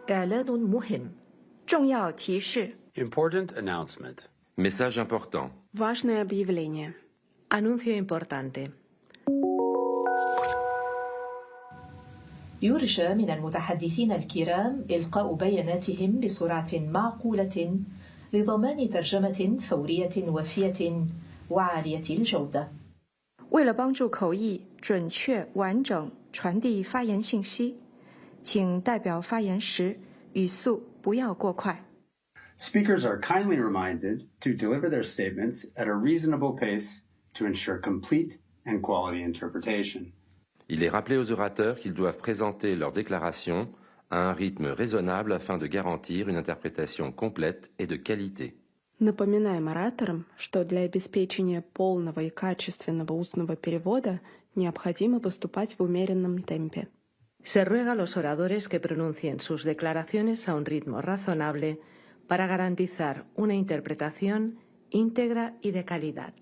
إعلان مهم. 重要提示 Important announcement. Message important. Важное объявление. Anuncio importante. يرجى من المتحدثين الكرام إلقاء بياناتهم بسرعة معقولة لضمان ترجمة فورية وافية وعالية الجودة. 为了帮助口译准确完整传递发言信息，请代表发言时语速不要过快。 Speakers are kindly reminded to deliver their statements at a reasonable pace to ensure complete and quality interpretation. Il est rappelé aux orateurs qu'ils doivent présenter leur déclaration à un rythme raisonnable afin de garantir une interprétation complète et de qualité. Напоминаем ораторам, что для обеспечения полного и качественного устного перевода необходимо поступать в умеренном темпе. Se ruega a los oradores que pronuncien sus declaraciones a un ritmo razonable para garantizar una interpretación íntegra y de calidad.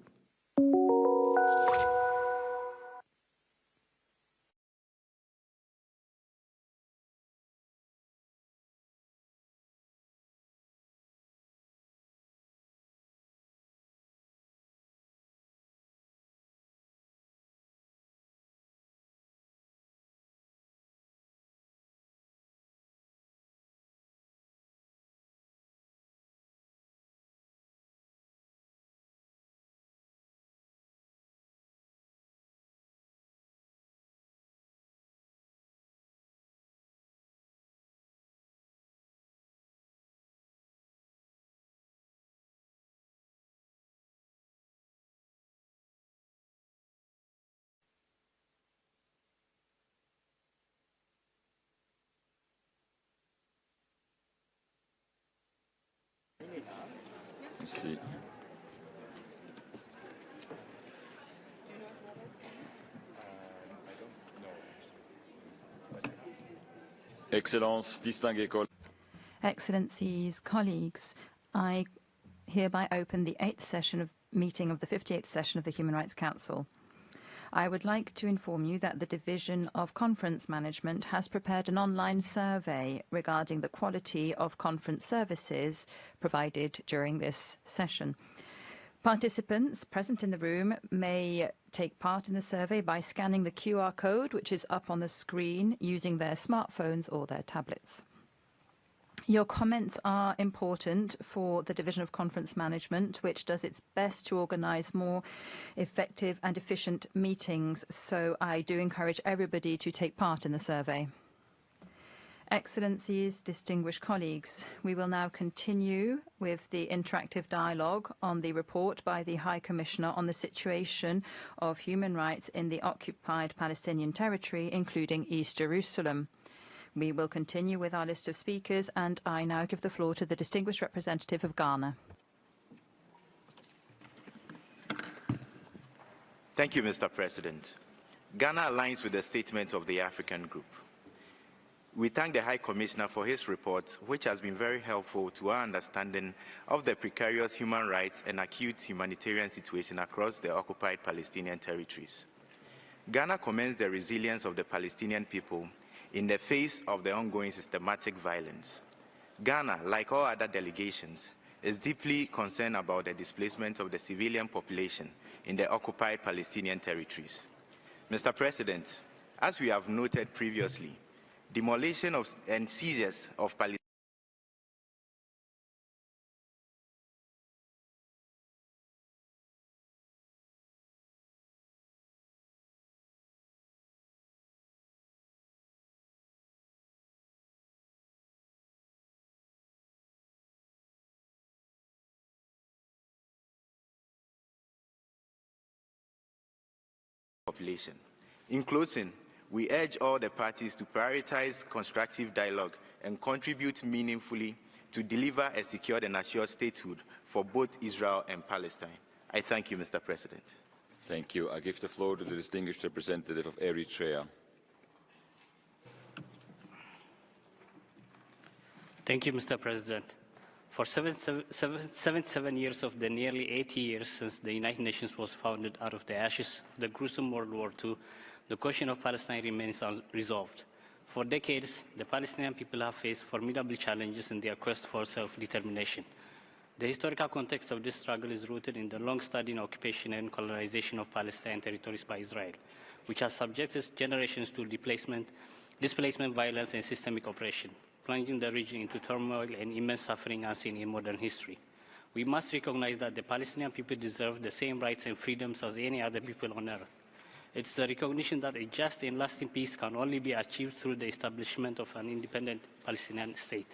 Ici. Excellences, distingués collègues. Excellencies, colleagues, I hereby open the 8th meeting of the 58th session of the Human Rights Council. I would like to inform you that the Division of Conference Management has prepared an online survey regarding the quality of conference services provided during this session. Participants present in the room may take part in the survey by scanning the QR code, which is up on the screen, using their smartphones or their tablets. Your comments are important for the Division of Conference Management, which does its best to organize more effective and efficient meetings, so I do encourage everybody to take part in the survey. Excellencies, distinguished colleagues, we will now continue with the interactive dialogue on the report by the High Commissioner on the situation of human rights in the Occupied Palestinian Territory, including East Jerusalem. We will continue with our list of speakers, and I now give the floor to the distinguished representative of Ghana. Thank you, Mr. President. Ghana aligns with the statement of the African Group. We thank the High Commissioner for his report, which has been very helpful to our understanding of the precarious human rights and acute humanitarian situation across the occupied Palestinian territories. Ghana commends the resilience of the Palestinian people in the face of the ongoing systematic violence. Ghana, like all other delegations, is deeply concerned about the displacement of the civilian population in the occupied Palestinian territories. Mr. President, as we have noted previously, demolition and seizures of Palestinian population. In closing, we urge all the parties to prioritize constructive dialogue and contribute meaningfully to deliver a secured and assured statehood for both Israel and Palestine. I thank you, Mr. President. Thank you. I give the floor to the distinguished representative of Eritrea. Thank you, Mr. President. For 77 years of the nearly 80 years since the United Nations was founded out of the ashes of the gruesome World War II, the question of Palestine remains unresolved. For decades, the Palestinian people have faced formidable challenges in their quest for self-determination. The historical context of this struggle is rooted in the long-standing occupation and colonization of Palestinian territories by Israel, which has subjected generations to displacement, violence, and systemic oppression, plunging the region into turmoil and immense suffering unseen in modern history. We must recognize that the Palestinian people deserve the same rights and freedoms as any other people on earth. It's the recognition that a just and lasting peace can only be achieved through the establishment of an independent Palestinian state.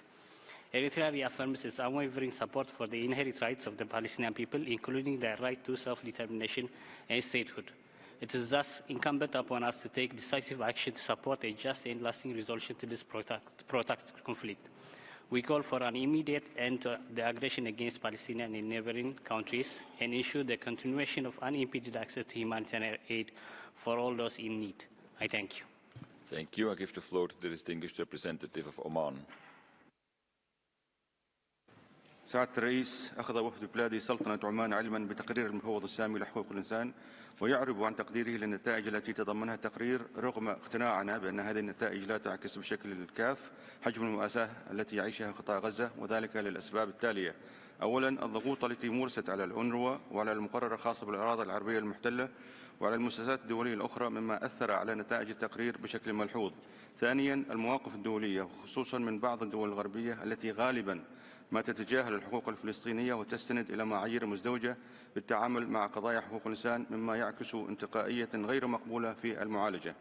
Eritrea reaffirms its unwavering support for the inherent rights of the Palestinian people, including their right to self-determination and statehood. It is thus incumbent upon us to take decisive action to support a just and lasting resolution to this protracted conflict. We call for an immediate end to the aggression against Palestinians in neighboring countries and ensure the continuation of unimpeded access to humanitarian aid for all those in need. I thank you. Thank you. I give the floor to the distinguished representative of Oman. سعادة الرئيس، أخذ وفد بلادي سلطنة عمان علما بتقرير المفوض السامي لحقوق الإنسان ويعرب عن تقديره للنتائج التي تضمنها التقرير رغم اقتناعنا بأن هذه النتائج لا تعكس بشكل كاف حجم المأساة التي يعيشها قطاع غزة، وذلك للأسباب التالية. أولا، الضغوط التي مورست على الأونروا وعلى المقرر الخاص بالأراضي العربية المحتلة وعلى المؤسسات الدولية الأخرى مما أثر على نتائج التقرير بشكل ملحوظ. ثانيا، المواقف الدولية وخصوصا من بعض الدول الغربية التي غالبا ما تتجاهل الحقوق الفلسطينية وتستند إلى معايير مزدوجة بالتعامل مع قضايا حقوق الإنسان مما يعكس انتقائية غير مقبولة في المعالجة.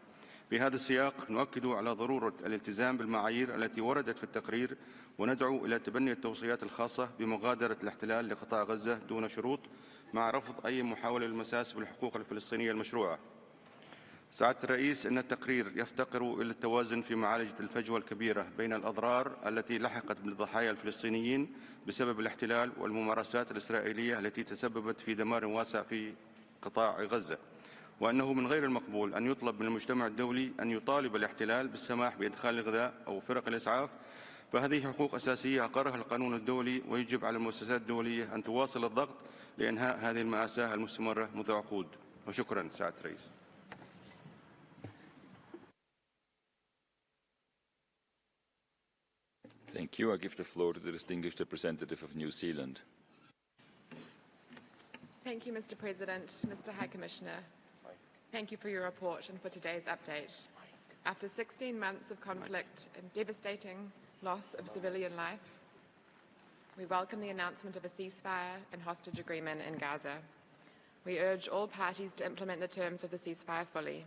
في هذا السياق نؤكد على ضرورة الالتزام بالمعايير التي وردت في التقرير وندعو إلى تبني التوصيات الخاصة بمغادرة الاحتلال لقطاع غزة دون شروط مع رفض أي محاولة للمساس بالحقوق الفلسطينية المشروعة. سعادة الرئيس، إن التقرير يفتقر إلى التوازن في معالجة الفجوة الكبيرة بين الأضرار التي لحقت بالضحايا الفلسطينيين بسبب الاحتلال والممارسات الإسرائيلية التي تسببت في دمار واسع في قطاع غزة، وأنه من غير المقبول أن يطلب من المجتمع الدولي أن يطالب الاحتلال بالسماح بإدخال الغذاء أو فرق الإسعاف، فهذه حقوق أساسية أقرها القانون الدولي، ويجب على المؤسسات الدولية أن تواصل الضغط لإنهاء هذه المأساة المستمرة منذ عقود. وشكرا سعادة الرئيس. Thank you. I give the floor to the distinguished representative of New Zealand. Thank you, Mr. President. Mr. High Commissioner, thank you for your report and for today's update. After 16 months of conflict and devastating loss of civilian life, we welcome the announcement of a ceasefire and hostage agreement in Gaza. We urge all parties to implement the terms of the ceasefire fully.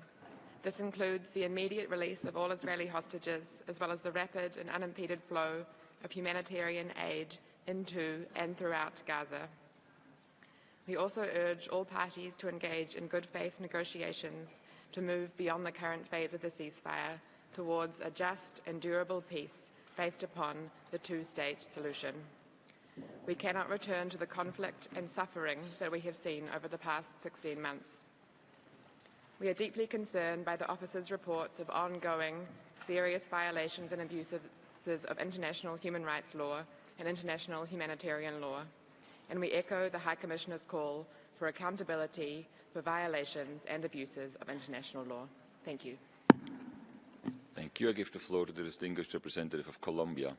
This includes the immediate release of all Israeli hostages, as well as the rapid and unimpeded flow of humanitarian aid into and throughout Gaza. We also urge all parties to engage in good faith negotiations to move beyond the current phase of the ceasefire towards a just and durable peace based upon the two-state solution. We cannot return to the conflict and suffering that we have seen over the past 16 months. We are deeply concerned by the officer's reports of ongoing serious violations and abuses of international human rights law and international humanitarian law, and we echo the High Commissioner's call for accountability for violations and abuses of international law. Thank you. Thank you. I give the floor to the distinguished representative of Colombia.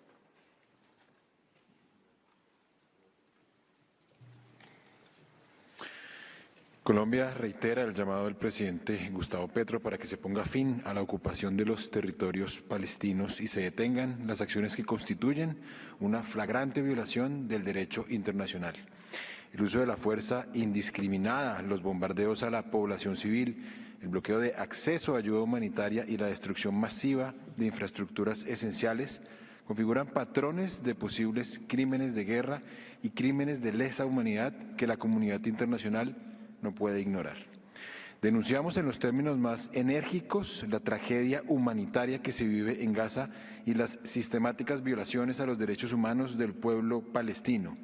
Colombia reitera el llamado del presidente Gustavo Petro para que se ponga fin a la ocupación de los territorios palestinos y se detengan las acciones que constituyen una flagrante violación del derecho internacional. El uso de la fuerza indiscriminada, los bombardeos a la población civil, el bloqueo de acceso a ayuda humanitaria y la destrucción masiva de infraestructuras esenciales configuran patrones de posibles crímenes de guerra y crímenes de lesa humanidad que la comunidad internacional no puede ignorar. Denunciamos en los términos más enérgicos la tragedia humanitaria que se vive en Gaza y las sistemáticas violaciones a los derechos humanos del pueblo palestino.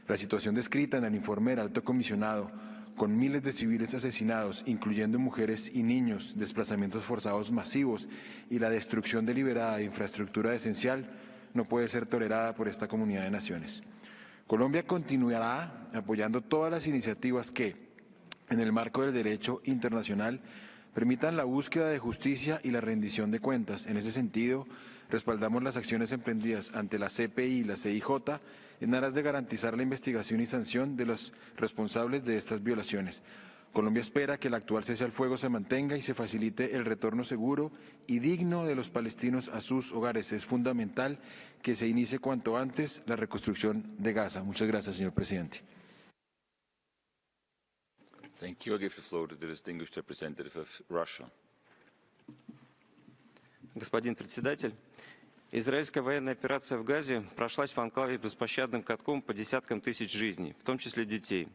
La situación descrita en el informe del Alto Comisionado, con miles de civiles asesinados, incluyendo mujeres y niños, desplazamientos forzados masivos y la destrucción deliberada de infraestructura esencial, no puede ser tolerada por esta comunidad de naciones. Colombia continuará apoyando todas las iniciativas que, en el marco del derecho internacional, permitan la búsqueda de justicia y la rendición de cuentas. En ese sentido, respaldamos las acciones emprendidas ante la CPI y la CIJ en aras de garantizar la investigación y sanción de los responsables de estas violaciones. Colombia espera que el actual cese al fuego se mantenga y se facilite el retorno seguro y digno de los palestinos a sus hogares. Es fundamental que se inicie cuanto antes la reconstrucción de Gaza. Muchas gracias, señor presidente. Thank you. I give the floor to the distinguished representative of Russia. Господин председатель, израильская военная операция в Газе прошлась в анклаве беспощадным катком по десяткам тысяч жизней, в том числе детей.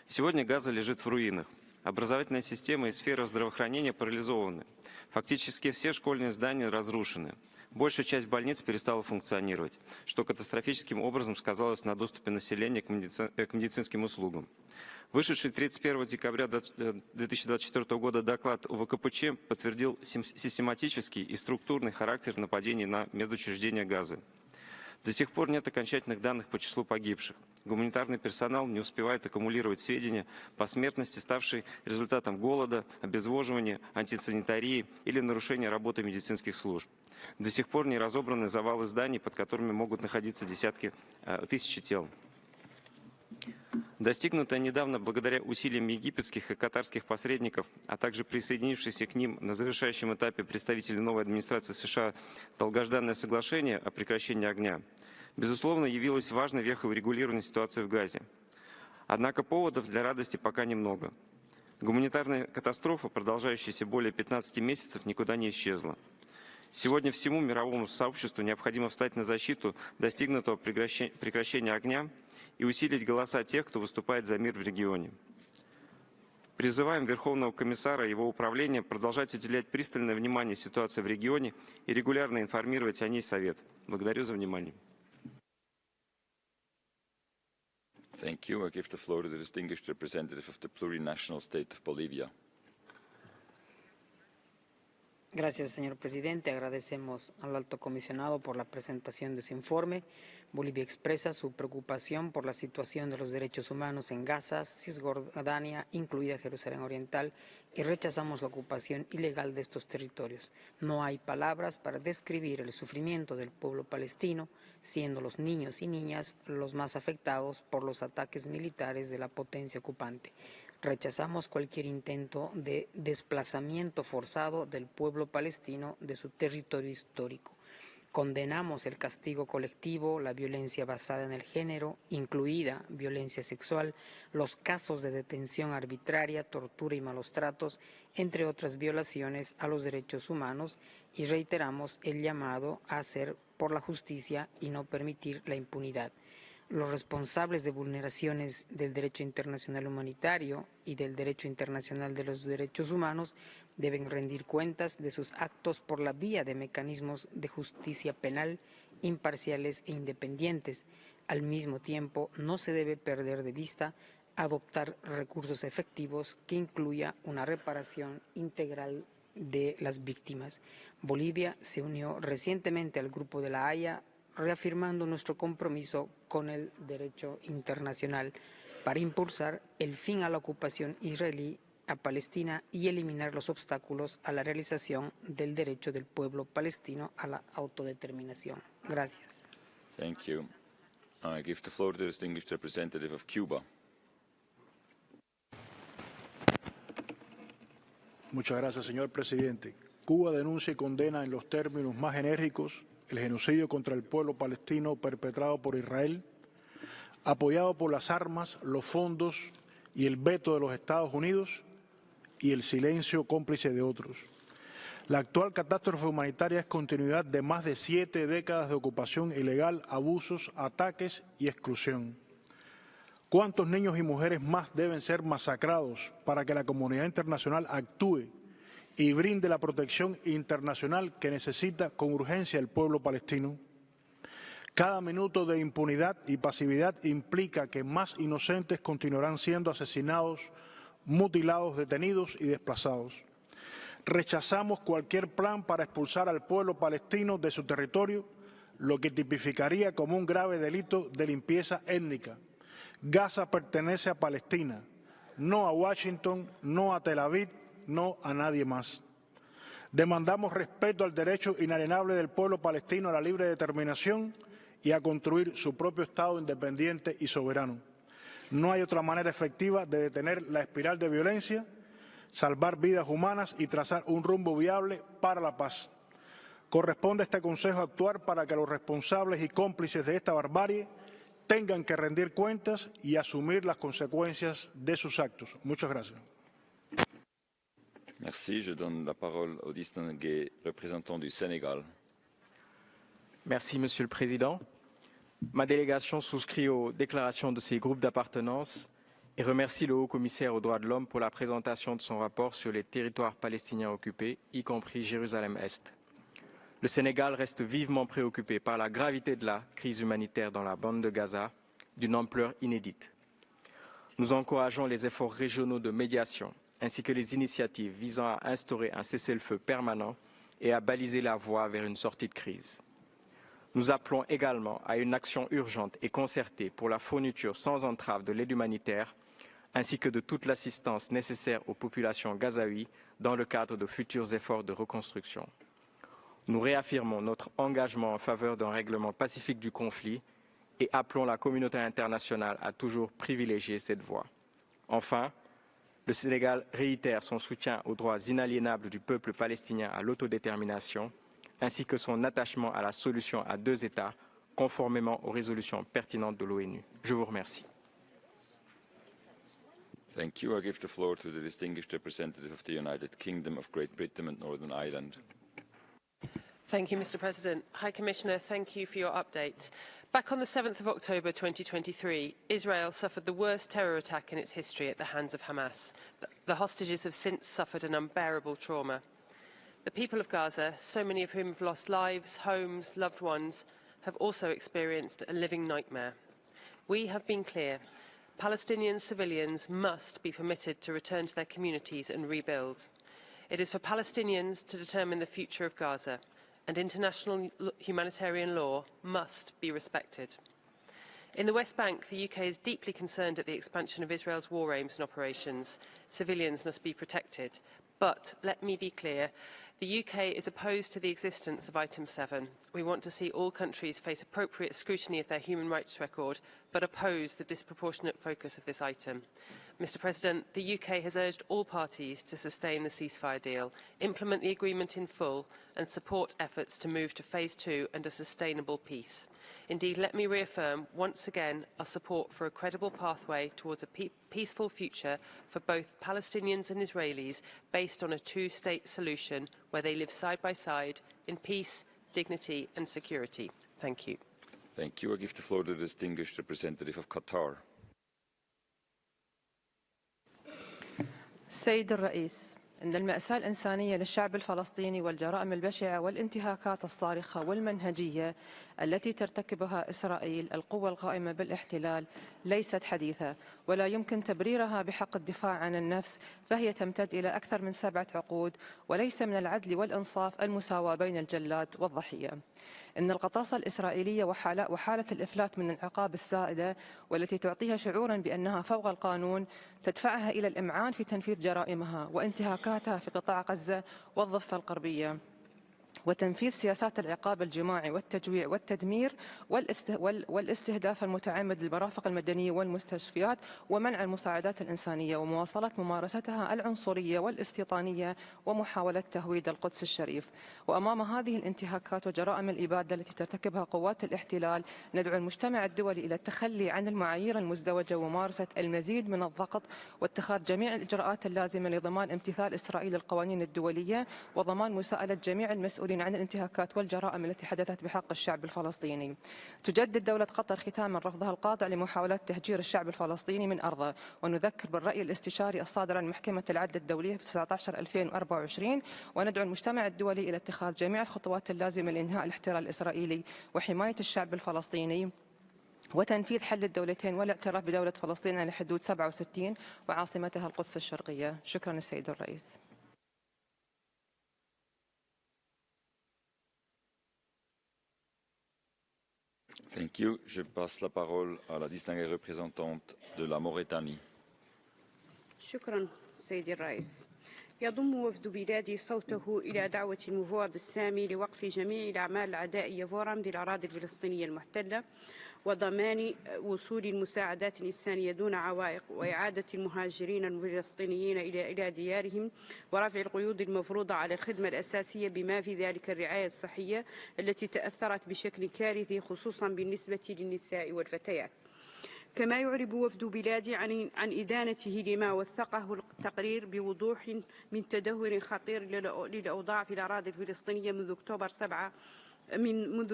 Сегодня Газа лежит в руинах. Образовательная система и сфера здравоохранения парализованы. Фактически все школьные здания разрушены. Большая часть больниц перестала функционировать, что катастрофическим образом сказалось на доступе населения к медицинским услугам. Вышедший 31 декабря 2024 года доклад УВКПЧ подтвердил систематический и структурный характер нападений на медучреждения Газы. До сих пор нет окончательных данных по числу погибших. Гуманитарный персонал не успевает аккумулировать сведения по смертности, ставшей результатом голода, обезвоживания, антисанитарии или нарушения работы медицинских служб. До сих пор не разобраны завалы зданий, под которыми могут находиться тысячи тел. Достигнутое недавно благодаря усилиям египетских и катарских посредников, а также присоединившихся к ним на завершающем этапе представителей новой администрации США долгожданное соглашение о прекращении огня, безусловно, явилось важной вехой в регулировании ситуации в Газе. Однако поводов для радости пока немного. Гуманитарная катастрофа, продолжающаяся более 15 месяцев, никуда не исчезла. Сегодня всему мировому сообществу необходимо встать на защиту достигнутого прекращения огня и усилить голоса тех, кто выступает за мир в регионе. Призываем Верховного комиссара и его управление продолжать уделять пристальное внимание ситуации в регионе и регулярно информировать о ней Совет. Благодарю за внимание. Thank you. I give the floor to the distinguished representative of the plurinational state of Bolivia. Gracias, señor presidente. Agradecemos al alto comisionado por la presentación de su informe. Bolivia expresa su preocupación por la situación de los derechos humanos en Gaza, Cisjordania, incluida Jerusalén Oriental, y rechazamos la ocupación ilegal de estos territorios. No hay palabras para describir el sufrimiento del pueblo palestino, siendo los niños y niñas los más afectados por los ataques militares de la potencia ocupante. Rechazamos cualquier intento de desplazamiento forzado del pueblo palestino de su territorio histórico. Condenamos el castigo colectivo, la violencia basada en el género, incluida violencia sexual, los casos de detención arbitraria, tortura y malos tratos, entre otras violaciones a los derechos humanos, y reiteramos el llamado a hacer por la justicia y no permitir la impunidad. Los responsables de vulneraciones del derecho internacional humanitario y del derecho internacional de los derechos humanos deben rendir cuentas de sus actos por la vía de mecanismos de justicia penal imparciales e independientes. Al mismo tiempo, no se debe perder de vista adoptar recursos efectivos que incluya una reparación integral de las víctimas. Bolivia se unió recientemente al Grupo de la Haya, reafirmando nuestro compromiso con el derecho internacional para impulsar el fin a la ocupación israelí a Palestina y eliminar los obstáculos a la realización del derecho del pueblo palestino a la autodeterminación. Gracias. Thank you. I give the floor to the distinguished representative of Cuba. Muchas gracias, señor presidente. Cuba denuncia y condena en los términos más enérgicos el genocidio contra el pueblo palestino perpetrado por Israel, apoyado por las armas, los fondos y el veto de los Estados Unidos y el silencio cómplice de otros. La actual catástrofe humanitaria es continuidad de más de 7 décadas de ocupación ilegal, abusos, ataques y exclusión. ¿Cuántos niños y mujeres más deben ser masacrados para que la comunidad internacional actúe y brinde la protección internacional que necesita con urgencia el pueblo palestino? Cada minuto de impunidad y pasividad implica que más inocentes continuarán siendo asesinados, mutilados, detenidos y desplazados. Rechazamos cualquier plan para expulsar al pueblo palestino de su territorio, lo que tipificaría como un grave delito de limpieza étnica. Gaza pertenece a Palestina, no a Washington, no a Tel Aviv, no a nadie más. Demandamos respeto al derecho inalienable del pueblo palestino a la libre determinación y a construir su propio Estado independiente y soberano. No hay otra manera efectiva de detener la espiral de violencia, salvar vidas humanas y trazar un rumbo viable para la paz. Corresponde a este Consejo actuar para que los responsables y cómplices de esta barbarie tengan que rendir cuentas y asumir las consecuencias de sus actos. Muchas gracias. Merci. Je donne la parole au distingué représentant du Sénégal. Merci, Monsieur le Président. Ma délégation souscrit aux déclarations de ces groupes d'appartenance et remercie le Haut-Commissaire aux droits de l'homme pour la présentation de son rapport sur les territoires palestiniens occupés, y compris Jérusalem-Est. Le Sénégal reste vivement préoccupé par la gravité de la crise humanitaire dans la bande de Gaza, d'une ampleur inédite. Nous encourageons les efforts régionaux de médiation, ainsi que les initiatives visant à instaurer un cessez-le-feu permanent et à baliser la voie vers une sortie de crise. Nous appelons également à une action urgente et concertée pour la fourniture sans entrave de l'aide humanitaire, ainsi que de toute l'assistance nécessaire aux populations gazaouies dans le cadre de futurs efforts de reconstruction. Nous réaffirmons notre engagement en faveur d'un règlement pacifique du conflit et appelons la communauté internationale à toujours privilégier cette voie. Enfin, le Sénégal réitère son soutien aux droits inaliénables du peuple palestinien à l'autodétermination, ainsi que son attachement à la solution à deux États, conformément aux résolutions pertinentes de l'ONU. Je vous remercie. Thank you. I give the floor to the distinguished representative of the United Kingdom of Great Britain and Northern Ireland. Thank you, Mr. President. High Commissioner, thank you for your update. Back on the 7th of October 2023, Israel suffered the worst terror attack in its history at the hands of Hamas. The hostages have since suffered an unbearable trauma. The people of Gaza, so many of whom have lost lives, homes, loved ones, have also experienced a living nightmare. We have been clear. Palestinian civilians must be permitted to return to their communities and rebuild. It is for Palestinians to determine the future of Gaza, and international humanitarian law must be respected. In the West Bank, the UK is deeply concerned at the expansion of Israel's war aims and operations. Civilians must be protected. But let me be clear, the UK is opposed to the existence of Item 7. We want to see all countries face appropriate scrutiny of their human rights record, but oppose the disproportionate focus of this item. Mr. President, the UK has urged all parties to sustain the ceasefire deal, implement the agreement in full, and support efforts to move to Phase 2 and a sustainable peace. Indeed, let me reaffirm once again our support for a credible pathway towards a peaceful future for both Palestinians and Israelis based on a two-state solution where they live side by side in peace, dignity and security. Thank you. Thank you. I give the floor to the distinguished representative of Qatar. السيد الرئيس، إن المأساة الإنسانية للشعب الفلسطيني والجرائم البشعة والانتهاكات الصارخة والمنهجية التي ترتكبها إسرائيل القوى القائمة بالاحتلال ليست حديثة ولا يمكن تبريرها بحق الدفاع عن النفس، فهي تمتد إلى أكثر من 7 عقود، وليس من العدل والإنصاف المساواة بين الجلاد والضحية. إن القطاصة الإسرائيلية وحالة الإفلات من العقاب السائدة والتي تعطيها شعورا بأنها فوق القانون تدفعها إلى الإمعان في تنفيذ جرائمها وانتهاكاتها في قطاع غزة والضفة الغربية، وتنفيذ سياسات العقاب الجماعي والتجويع والتدمير والاستهداف المتعمد للمرافق المدنية والمستشفيات ومنع المساعدات الإنسانية ومواصلة ممارستها العنصرية والاستيطانية ومحاولة تهويد القدس الشريف. وأمام هذه الانتهاكات وجرائم الإبادة التي ترتكبها قوات الاحتلال ندعو المجتمع الدولي إلى التخلي عن المعايير المزدوجة وممارسة المزيد من الضغط واتخاذ جميع الإجراءات اللازمة لضمان امتثال إسرائيل القوانين الدولية وضمان مساءلة جميع المسؤولين عن الانتهاكات والجرائم التي حدثت بحق الشعب الفلسطيني. تجدد دولة قطر ختاما رفضها القاطع لمحاولات تهجير الشعب الفلسطيني من أرضه، ونذكر بالرأي الاستشاري الصادر عن محكمة العدل الدولية في 19/2024، وندعو المجتمع الدولي إلى اتخاذ جميع الخطوات اللازمة لإنهاء الاحتلال الإسرائيلي وحماية الشعب الفلسطيني وتنفيذ حل الدولتين والاعتراف بدولة فلسطين على حدود 67 وعاصمتها القدس الشرقية. شكرا السيد الرئيس. Thank you. Je passe la parole à la distinguée représentante de la Mauritanie. شكرا سيدي الرئيس. يضم وفد بلادي صوته إلى دعوة المفوض السامي لوقف جميع الأعمال العدائية فورا بالأراضي الفلسطينية المحتلة وضمان وصول المساعدات الإنسانية دون عوائق وإعادة المهاجرين الفلسطينيين إلى ديارهم ورفع القيود المفروضة على الخدمة الأساسية بما في ذلك الرعاية الصحية التي تأثرت بشكل كارثي خصوصا بالنسبة للنساء والفتيات. كما يعرب وفد بلادي عن إدانته لما وثقه التقرير بوضوح من تدهور خطير للأوضاع في الأراضي الفلسطينية منذ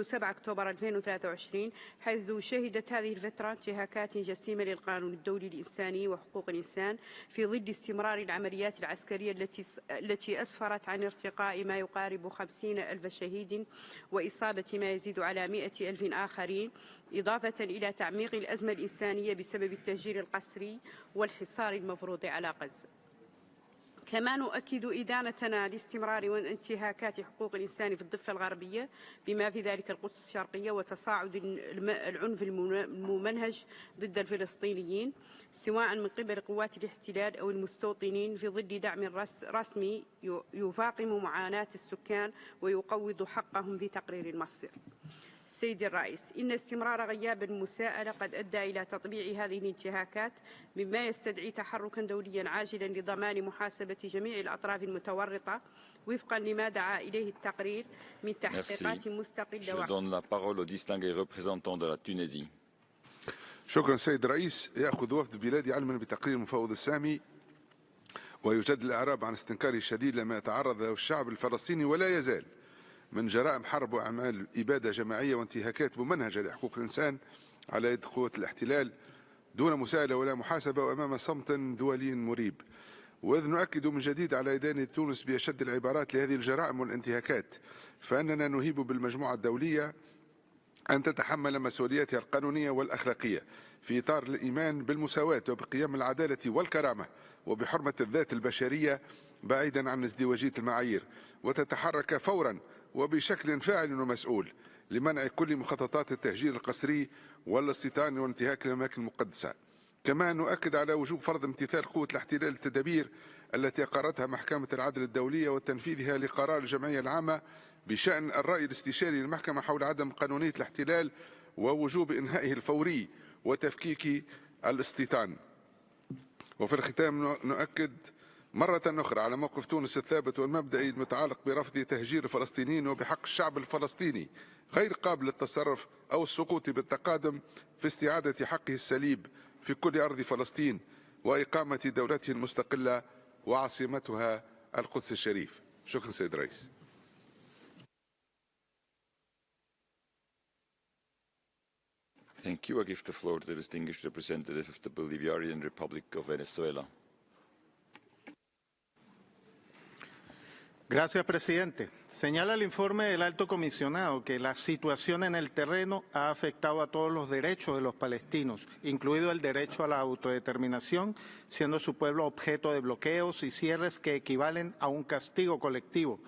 7 أكتوبر 2023 حيث شهدت هذه الفترة انتهاكات جسيمة للقانون الدولي الإنساني وحقوق الإنسان في ظل استمرار العمليات العسكرية التي أسفرت عن ارتقاء ما يقارب 50,000 شهيد وإصابة ما يزيد على 100,000 آخرين إضافة إلى تعميق الأزمة الإنسانية بسبب التهجير القسري والحصار المفروض على غزة. كما نؤكد إدانتنا لاستمرار وانتهاكات حقوق الإنسان في الضفة الغربية بما في ذلك القدس الشرقية وتصاعد العنف الممنهج ضد الفلسطينيين سواء من قبل قوات الاحتلال أو المستوطنين في ظل دعم رسمي يفاقم معاناة السكان ويقوض حقهم في تقرير المصير. سيدي الرئيس، إن استمرار غياب المساءلة قد أدى إلى تطبيع هذه الانتهاكات مما يستدعي تحركا دوليا عاجلا لضمان محاسبة جميع الأطراف المتورطة وفقا لما دعا إليه التقرير من تحقيقات مستقلة. Je donne la parole au distingué représentant de la Tunisie. شكرا سيد الرئيس. يأخذ وفد بلادي علما بتقرير المفوض السامي ويجدد الإعراب عن استنكاره الشديد لما يتعرض له الشعب الفلسطيني ولا يزال من جرائم حرب وأعمال إبادة جماعية وانتهاكات ممنهجة لحقوق الإنسان على يد قوات الاحتلال دون مساءلة ولا محاسبة وأمام صمت دولي مريب. وإذ نؤكد من جديد على إدانة تونس بأشد العبارات لهذه الجرائم والانتهاكات فإننا نهيب بالمجموعة الدولية أن تتحمل مسؤولياتها القانونية والأخلاقية في إطار الإيمان بالمساواة وبقيم العدالة والكرامة وبحرمة الذات البشرية بعيدا عن ازدواجية المعايير وتتحرك فورا وبشكل فاعل ومسؤول لمنع كل مخططات التهجير القسري والاستيطان وانتهاك الأماكن المقدسة. كما نؤكد على وجوب فرض امتثال قوة الاحتلال التدابير التي أقرتها محكمة العدل الدولية وتنفيذها لقرار الجمعية العامة بشأن الرأي الاستشاري للمحكمة حول عدم قانونية الاحتلال ووجوب إنهائه الفوري وتفكيك الاستيطان. وفي الختام نؤكد مرة أخرى على موقف تونس الثابت والمبدئي المتعلق برفض تهجير الفلسطينيين وبحق الشعب الفلسطيني غير قابل للتصرف أو السقوط بالتقادم في استعادة حقه السليب في كل أرض فلسطين وإقامة دولته المستقلة وعاصمتها القدس الشريف. شكرا سيد الرئيس. Thank you. I give the floor to the distinguished representative of the Bolivarian Republic of Venezuela. Gracias, presidente. Señala el informe del alto comisionado que la situación en el terreno ha afectado a todos los derechos de los palestinos, incluido el derecho a la autodeterminación, siendo su pueblo objeto de bloqueos y cierres que equivalen a un castigo colectivo,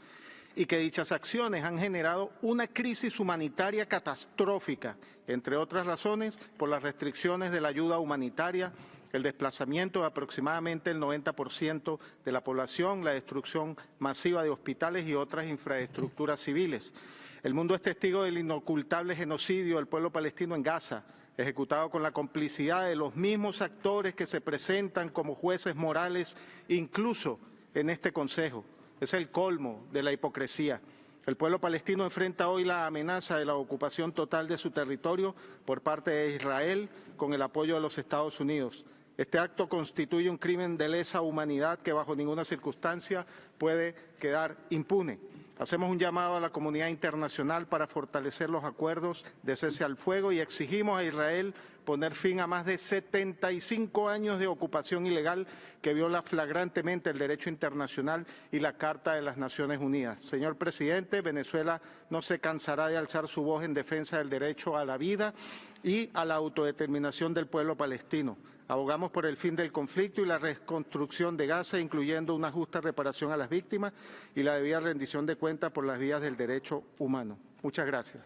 y que dichas acciones han generado una crisis humanitaria catastrófica, entre otras razones por las restricciones de la ayuda humanitaria, el desplazamiento de aproximadamente el 90% de la población, la destrucción masiva de hospitales y otras infraestructuras civiles. El mundo es testigo del inocultable genocidio del pueblo palestino en Gaza, ejecutado con la complicidad de los mismos actores que se presentan como jueces morales, incluso en este Consejo. Es el colmo de la hipocresía. El pueblo palestino enfrenta hoy la amenaza de la ocupación total de su territorio por parte de Israel con el apoyo de los Estados Unidos. Este acto constituye un crimen de lesa humanidad que bajo ninguna circunstancia puede quedar impune. Hacemos un llamado a la comunidad internacional para fortalecer los acuerdos de cese al fuego y exigimos a Israel poner fin a más de 75 años de ocupación ilegal que viola flagrantemente el derecho internacional y la Carta de las Naciones Unidas. Señor presidente, Venezuela no se cansará de alzar su voz en defensa del derecho a la vida y a la autodeterminación del pueblo palestino. Abogamos por el fin del conflicto y la reconstrucción de Gaza, incluyendo una justa reparación a las víctimas y la debida rendición de cuentas por las vías del derecho humano. Muchas gracias.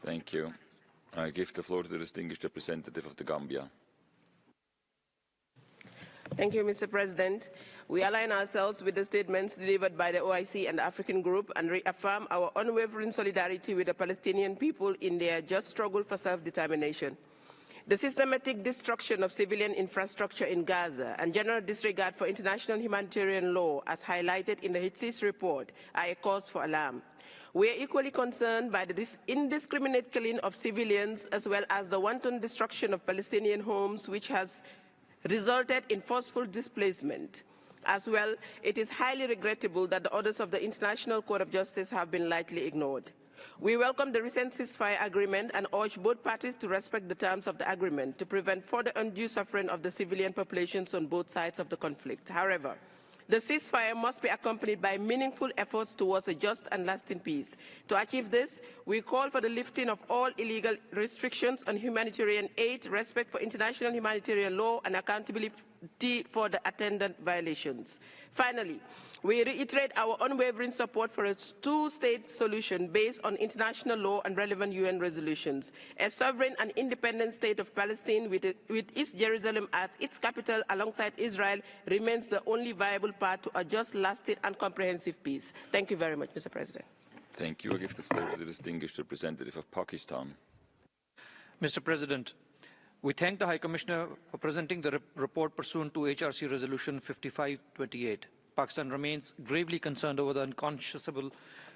Thank you. I give the floor to the distinguished representative of the Gambia. Thank you, Mr. President. We align ourselves with the statements delivered by the OIC and the African Group and reaffirm our unwavering solidarity with the Palestinian people in their just struggle for self-determination. The systematic destruction of civilian infrastructure in Gaza and general disregard for international humanitarian law, as highlighted in the HC's report, are a cause for alarm. We are equally concerned by the indiscriminate killing of civilians as well as the wanton destruction of Palestinian homes, which has resulted in forceful displacement. As well, it is highly regrettable that the orders of the International Court of Justice have been lightly ignored. We welcome the recent ceasefire agreement and urge both parties to respect the terms of the agreement to prevent further undue suffering of the civilian populations on both sides of the conflict. However, the ceasefire must be accompanied by meaningful efforts towards a just and lasting peace. To achieve this, we call for the lifting of all illegal restrictions on humanitarian aid, respect for international humanitarian law, and accountability for the attendant violations. Finally, we reiterate our unwavering support for a two-state solution based on international law and relevant UN resolutions. A sovereign and independent state of Palestine with East Jerusalem as its capital alongside Israel remains the only viable path to a just, lasting and comprehensive peace. Thank you very much, Mr. President. Thank you. I give the floor to the distinguished representative of Pakistan. Mr. President, we thank the High Commissioner for presenting the report pursuant to HRC Resolution 5528. Pakistan remains gravely concerned over the unconscionable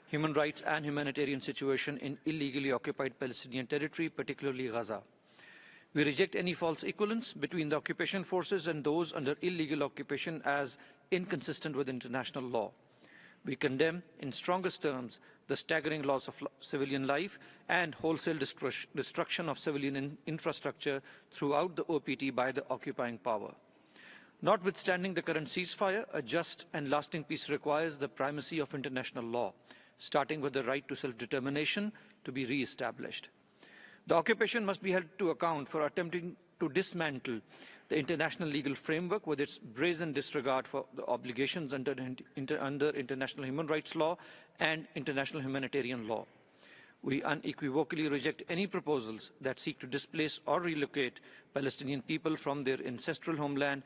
human rights and humanitarian situation in illegally occupied Palestinian territory, particularly Gaza. We reject any false equivalence between the occupation forces and those under illegal occupation as inconsistent with international law. We condemn in strongest terms the staggering loss of civilian life and wholesale destruction of civilian infrastructure throughout the OPT by the occupying power. Notwithstanding the current ceasefire, a just and lasting peace requires the primacy of international law, starting with the right to self-determination to be re-established. The occupation must be held to account for attempting to dismantle the international legal framework with its brazen disregard for the obligations under international human rights law and international humanitarian law. We unequivocally reject any proposals that seek to displace or relocate Palestinian people from their ancestral homeland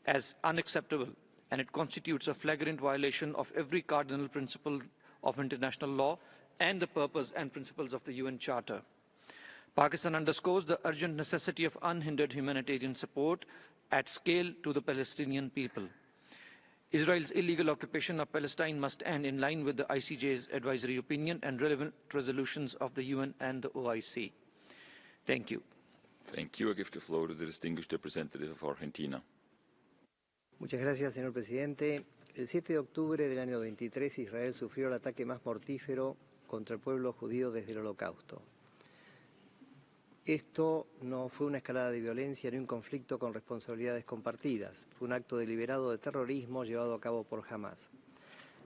as unacceptable, and it constitutes a flagrant violation of every cardinal principle of international law and the purpose and principles of the UN Charter. Pakistan underscores the urgent necessity of unhindered humanitarian support at scale to the Palestinian people. Israel's illegal occupation of Palestine must end in line with the ICJ's advisory opinion and relevant resolutions of the UN and the OIC. Thank you. Thank you. I give the floor to the distinguished representative of Argentina. Muchas gracias, señor presidente. El 7 de octubre del año 23, Israel sufrió el ataque más mortífero contra el pueblo judío desde el Holocausto. Esto no fue una escalada de violencia ni un conflicto con responsabilidades compartidas. Fue un acto deliberado de terrorismo llevado a cabo por Hamas.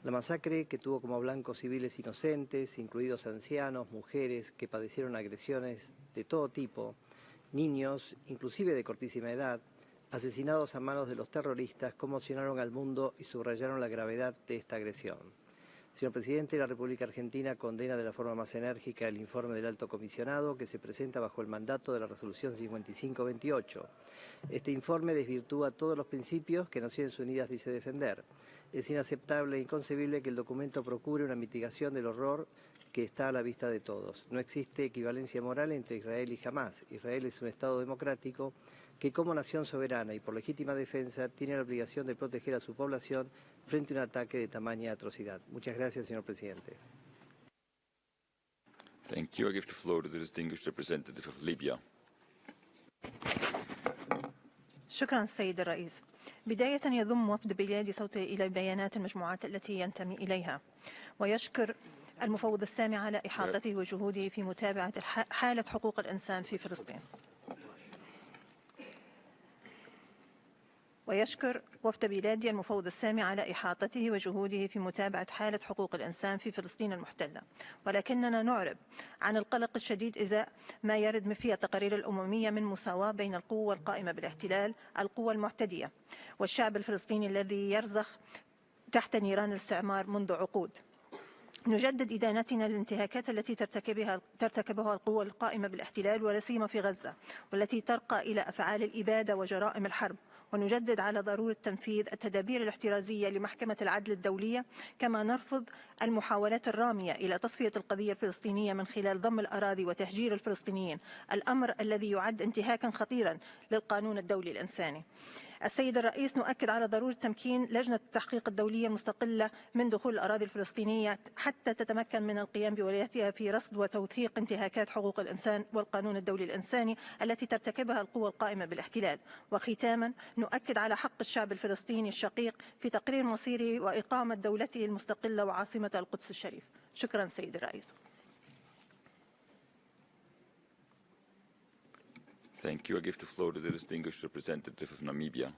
La masacre, que tuvo como blancos civiles inocentes, incluidos ancianos, mujeres que padecieron agresiones de todo tipo, niños, inclusive de cortísima edad, asesinados a manos de los terroristas, conmocionaron al mundo y subrayaron la gravedad de esta agresión. Señor presidente, la República Argentina condena de la forma más enérgica el informe del Alto Comisionado que se presenta bajo el mandato de la Resolución 5528. Este informe desvirtúa todos los principios que Naciones Unidas dice defender. Es inaceptable e inconcebible que el documento procure una mitigación del horror que está a la vista de todos. No existe equivalencia moral entre Israel y Hamas. Israel es un Estado democrático que como nación soberana y por legítima defensa tiene la obligación de proteger a su población frente a un ataque de tamaña atrocidad. Muchas gracias, señor presidente. Thank you. I give the floor to the distinguished representative of Libya. شكرا سيد الرئيس. بداية يضم وفد بلادي صوته إلى بيانات المجموعات التي ينتمي إليها ويشكر المفوض السامي على إحاطته وجهوده في متابعة حالة حقوق الإنسان في فلسطين. ويشكر وفد بلادي المفوض السامي على إحاطته وجهوده في متابعة حالة حقوق الإنسان في فلسطين المحتلة، ولكننا نعرب عن القلق الشديد إزاء ما يرد في التقارير الأممية من مساواة بين القوة القائمة بالاحتلال، القوة المعتدية، والشعب الفلسطيني الذي يرزخ تحت نيران الاستعمار منذ عقود. نجدد إدانتنا للانتهاكات التي ترتكبها القوى القائمة بالاحتلال ولا سيما في غزة، والتي ترقى إلى أفعال الإبادة وجرائم الحرب، ونجدد على ضرورة تنفيذ التدابير الاحترازية لمحكمة العدل الدولية، كما نرفض المحاولات الرامية إلى تصفية القضية الفلسطينية من خلال ضم الأراضي وتهجير الفلسطينيين، الأمر الذي يعد انتهاكا خطيرا للقانون الدولي الإنساني. السيد الرئيس، نؤكد على ضرورة تمكين لجنة التحقيق الدولية المستقلة من دخول الأراضي الفلسطينية حتى تتمكن من القيام بولايتها في رصد وتوثيق انتهاكات حقوق الإنسان والقانون الدولي الإنساني التي ترتكبها القوى القائمة بالاحتلال. وختاما، نؤكد على حق الشعب الفلسطيني الشقيق في تقرير مصيره وإقامة دولته المستقلة وعاصمة القدس الشريف. شكرا سيد الرئيس. Thank you. I give the floor to the distinguished representative of Namibia.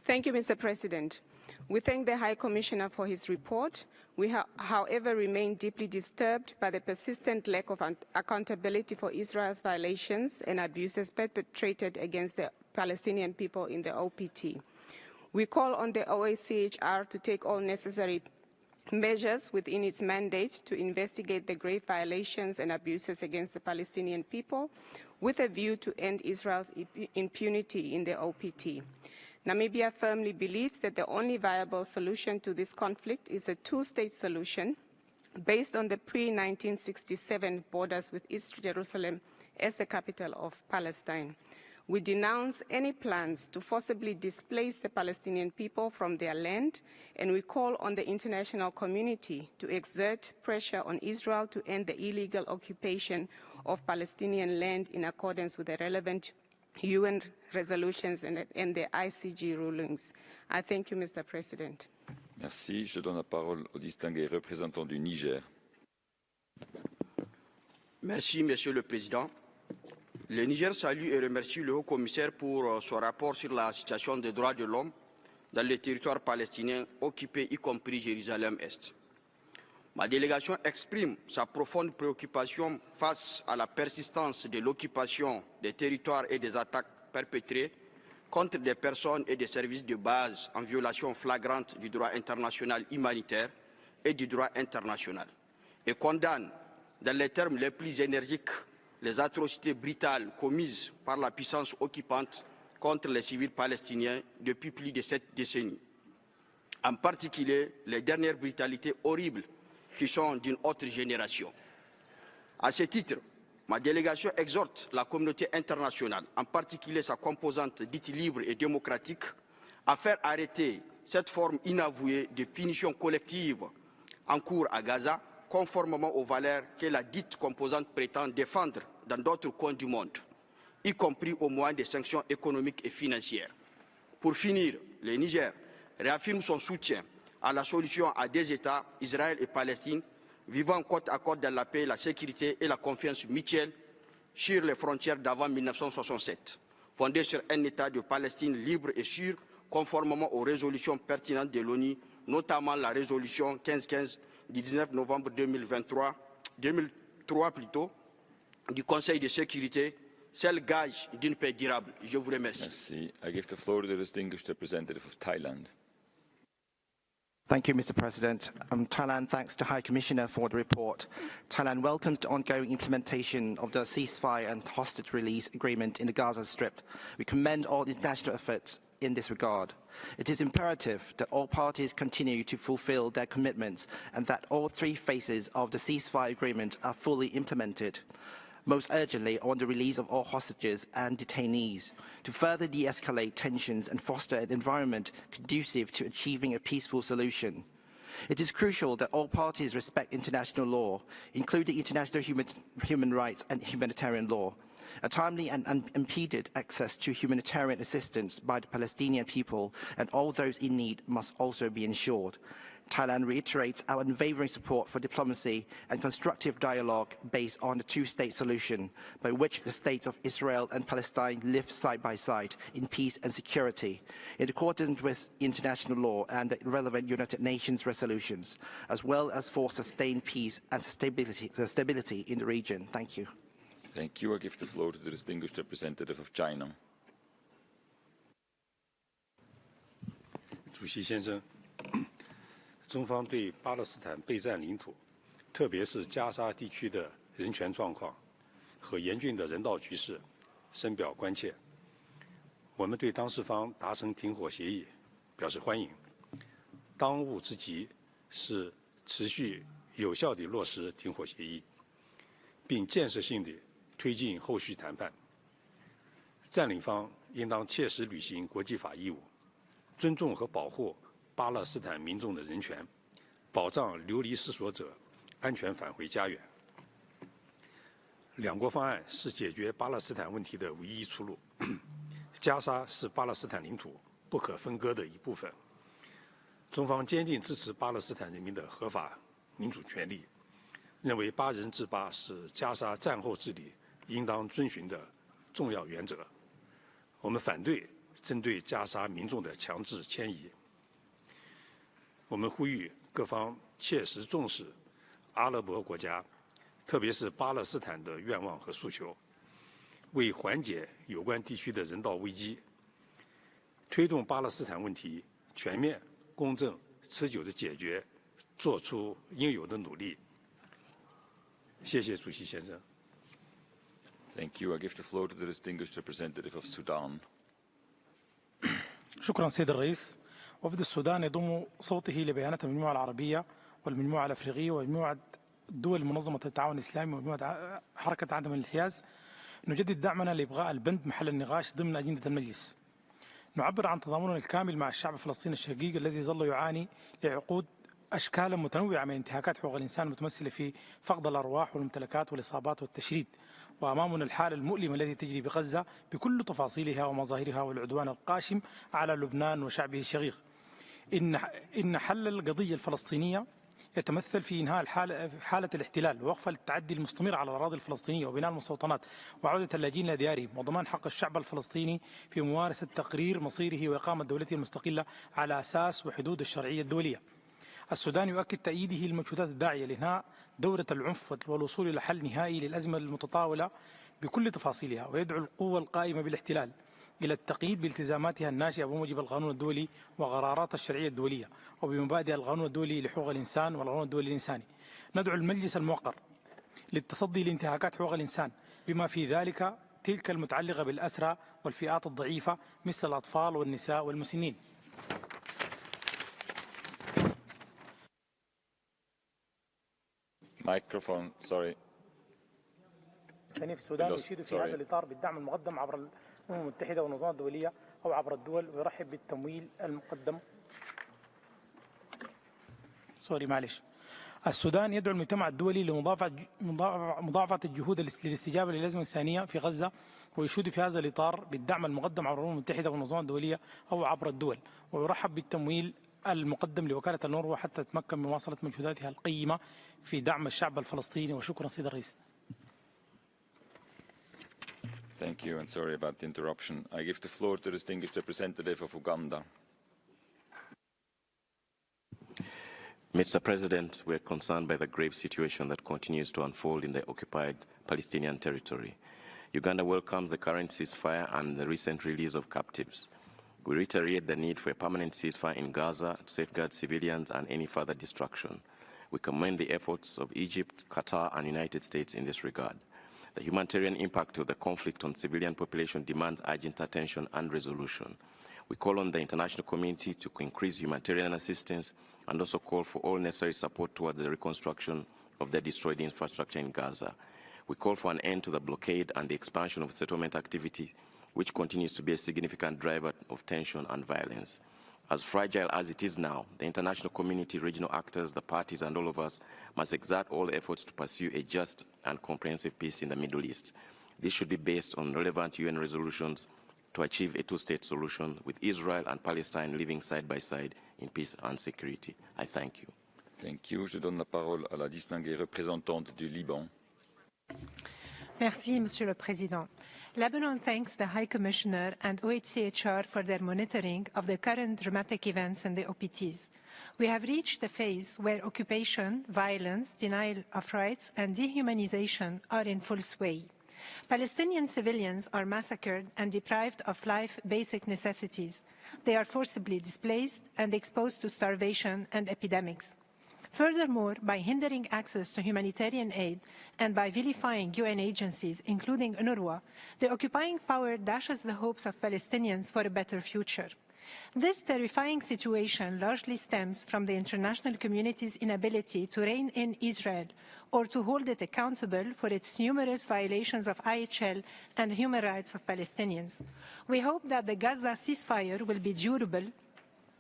Thank you, Mr. President. We thank the High Commissioner for his report. We, however, remain deeply disturbed by the persistent lack of accountability for Israel's violations and abuses perpetrated against the Palestinian people in the OPT. We call on the OHCHR to take all necessary measures within its mandate to investigate the grave violations and abuses against the Palestinian people with a view to end Israel's impunity in the OPT. Namibia firmly believes that the only viable solution to this conflict is a two-state solution based on the pre-1967 borders with East Jerusalem as the capital of Palestine. We denounce any plans to forcibly displace the Palestinian people from their land, and we call on the international community to exert pressure on Israel to end the illegal occupation of Palestinian land in accordance with the relevant UN resolutions and the ICJ rulings. I thank you, Mr. President. Merci. Je donne la parole au distingué représentant du Niger. Merci, Monsieur le Président. Le Niger salue et remercie le Haut-Commissaire pour son rapport sur la situation des droits de l'homme dans les territoires palestiniens occupés, y compris Jérusalem-Est. Ma délégation exprime sa profonde préoccupation face à la persistance de l'occupation des territoires et des attaques perpétrées contre des personnes et des services de base en violation flagrante du droit international humanitaire et du droit international, et condamne dans les termes les plus énergiques les atrocités brutales commises par la puissance occupante contre les civils palestiniens depuis plus de 7 décennies. En particulier, les dernières brutalités horribles qui sont d'une autre génération. À ce titre, ma délégation exhorte la communauté internationale, en particulier sa composante dite libre et démocratique, à faire arrêter cette forme inavouée de punition collective en cours à Gaza, conformément aux valeurs que la dite composante prétend défendre dans d'autres coins du monde, y compris au moyen des sanctions économiques et financières. Pour finir, le Niger réaffirme son soutien à la solution à deux États, Israël et Palestine, vivant côte à côte dans la paix, la sécurité et la confiance mutuelle sur les frontières d'avant 1967, fondée sur un État de Palestine libre et sûr, conformément aux résolutions pertinentes de l'ONU, notamment la résolution 1515 du 19 novembre 2003 du Conseil de sécurité, seul gage d'une paix durable. Je vous remercie. Merci. I give the floor to the distinguished representative of Thailand. Thank you, Mr. President. Thailand thanks to High Commissioner for the report. Thailand welcomes the ongoing implementation of the ceasefire and hostage release agreement in the Gaza Strip. We commend all international efforts in this regard. It is imperative that all parties continue to fulfill their commitments and that all three phases of the ceasefire agreement are fully implemented. Most urgently on the release of all hostages and detainees, to further de-escalate tensions and foster an environment conducive to achieving a peaceful solution. It is crucial that all parties respect international law, including international human rights and humanitarian law. A timely and unimpeded access to humanitarian assistance by the Palestinian people and all those in need must also be ensured. Thailand reiterates our unwavering support for diplomacy and constructive dialogue based on the two-state solution, by which the states of Israel and Palestine live side by side in peace and security, in accordance with international law and the relevant United Nations resolutions, as well as for sustained peace and stability in the region. Thank you. Thank you. I give the floor to the distinguished representative of China. 主席先生，中方对巴勒斯坦备战领土，特别是加沙地区的人权状况和严峻的人道局势深表关切。我们对当事方达成停火协议表示欢迎。当务之急是持续有效地落实停火协议，并建设性地推进后续谈判。占领方应当切实履行国际法义务，尊重和保护巴勒斯坦民众的人权，保障流离失所者安全返回家园。两国方案是解决巴勒斯坦问题的唯一出路。加沙是巴勒斯坦领土不可分割的一部分。中方坚定支持巴勒斯坦人民的合法民主权利，认为8人治8是加沙战后治理应当遵循的重要原则。我们反对针对加沙民众的强制迁移。我们呼吁各方切实重视阿拉伯国家，特别是巴勒斯坦的愿望和诉求，为缓解有关地区的人道危机，推动巴勒斯坦问题全面、公正、持久的解决，做出应有的努力。谢谢主席先生。Thank you. I give the floor to the distinguished representative of Sudan. شكرا سيد الرئيس. وفد السودان يضم صوته لبيانات المجموعة العربية والمجموعة الأفريقية ومجموعة دول منظمة التعاون الإسلامي ومجموعة حركة عدم الانحياز. نجدد دعمنا لإبقاء البند محل النقاش ضمن أجندة المجلس. نعبر عن تضامننا الكامل مع الشعب الفلسطيني الشقيق الذي ظل يعاني لعقود أشكالا متنوعة من انتهاكات حقوق الإنسان المتمثلة في فقد الأرواح والممتلكات والإصابات والتشريد. وأمامنا الحالة المؤلمة التي تجري بغزة بكل تفاصيلها ومظاهرها والعدوان القاشم على لبنان وشعبه الشقيق. إن حل القضية الفلسطينية يتمثل في إنهاء حالة الاحتلال ووقف التعدي المستمر على الأراضي الفلسطينية وبناء المستوطنات وعودة اللاجئين إلى ديارهم وضمان حق الشعب الفلسطيني في ممارسة تقرير مصيره وإقامة دولته المستقلة على أساس وحدود الشرعية الدولية. السودان يؤكد تأييده للمجهودات الداعية لإنهاء دورة العنف والوصول إلى حل نهائي للأزمة المتطاولة بكل تفاصيلها، ويدعو القوى القائمة بالاحتلال إلى التقييد بالتزاماتها الناشئة بموجب القانون الدولي وقرارات الشرعية الدولية وبمبادئ القانون الدولي لحقوق الإنسان والقانون الدولي الإنساني. ندعو المجلس الموقر للتصدي لانتهاكات حقوق الإنسان بما في ذلك تلك المتعلقة بالأسرى والفئات الضعيفة مثل الأطفال والنساء والمسنين. Microphone, sorry. ثانيا في السودان يشير في هذا الإطار بالدعم المقدم عبر الأمم المتحدة والمنظمات الدولية أو عبر الدول، ويرحب بالتمويل المقدم. السودان يدعو المجتمع الدولي لمضاعفة الجهود للاستجابة للأزمة الإنسانية في غزة، ويشيد في هذا الإطار بالدعم المقدم عبر الأمم المتحدة والمنظمات الدولية أو عبر الدول، ويرحب بالتمويل المقدم لوكالة النرويج حتى تتمكن من مواصلة مجهوداتها القيمة في دعم الشعب الفلسطيني. وشكرا سيد الرئيس. Thank you, and sorry about the interruption. I give the floor to the distinguished representative of Uganda. Mr. President, we are concerned by the grave situation that continues to unfold in the occupied Palestinian territory. Uganda welcomes the current ceasefire and the recent release of captives. We reiterate the need for a permanent ceasefire in Gaza to safeguard civilians and any further destruction. We commend the efforts of Egypt, Qatar, and United States in this regard. The humanitarian impact of the conflict on civilian population demands urgent attention and resolution. We call on the international community to increase humanitarian assistance and also call for all necessary support towards the reconstruction of the destroyed infrastructure in Gaza. We call for an end to the blockade and the expansion of settlement activity, which continues to be a significant driver of tension and violence. As fragile as it is now, the international community, regional actors, the parties, and all of us must exert all efforts to pursue a just and comprehensive peace in the Middle East. This should be based on relevant UN resolutions to achieve a two-state solution with Israel and Palestine living side by side in peace and security. I thank you. Thank you. Je donne la parole à la distinguée représentante du Liban. Merci, Monsieur le Président. Lebanon thanks the High Commissioner and OHCHR for their monitoring of the current dramatic events in the OPTs. We have reached the phase where occupation, violence, denial of rights, and dehumanization are in full sway. Palestinian civilians are massacred and deprived of life-basic necessities. They are forcibly displaced and exposed to starvation and epidemics. Furthermore, by hindering access to humanitarian aid and by vilifying UN agencies, including UNRWA, the occupying power dashes the hopes of Palestinians for a better future. This terrifying situation largely stems from the international community's inability to rein in Israel or to hold it accountable for its numerous violations of IHL and human rights of Palestinians. We hope that the Gaza ceasefire will be durable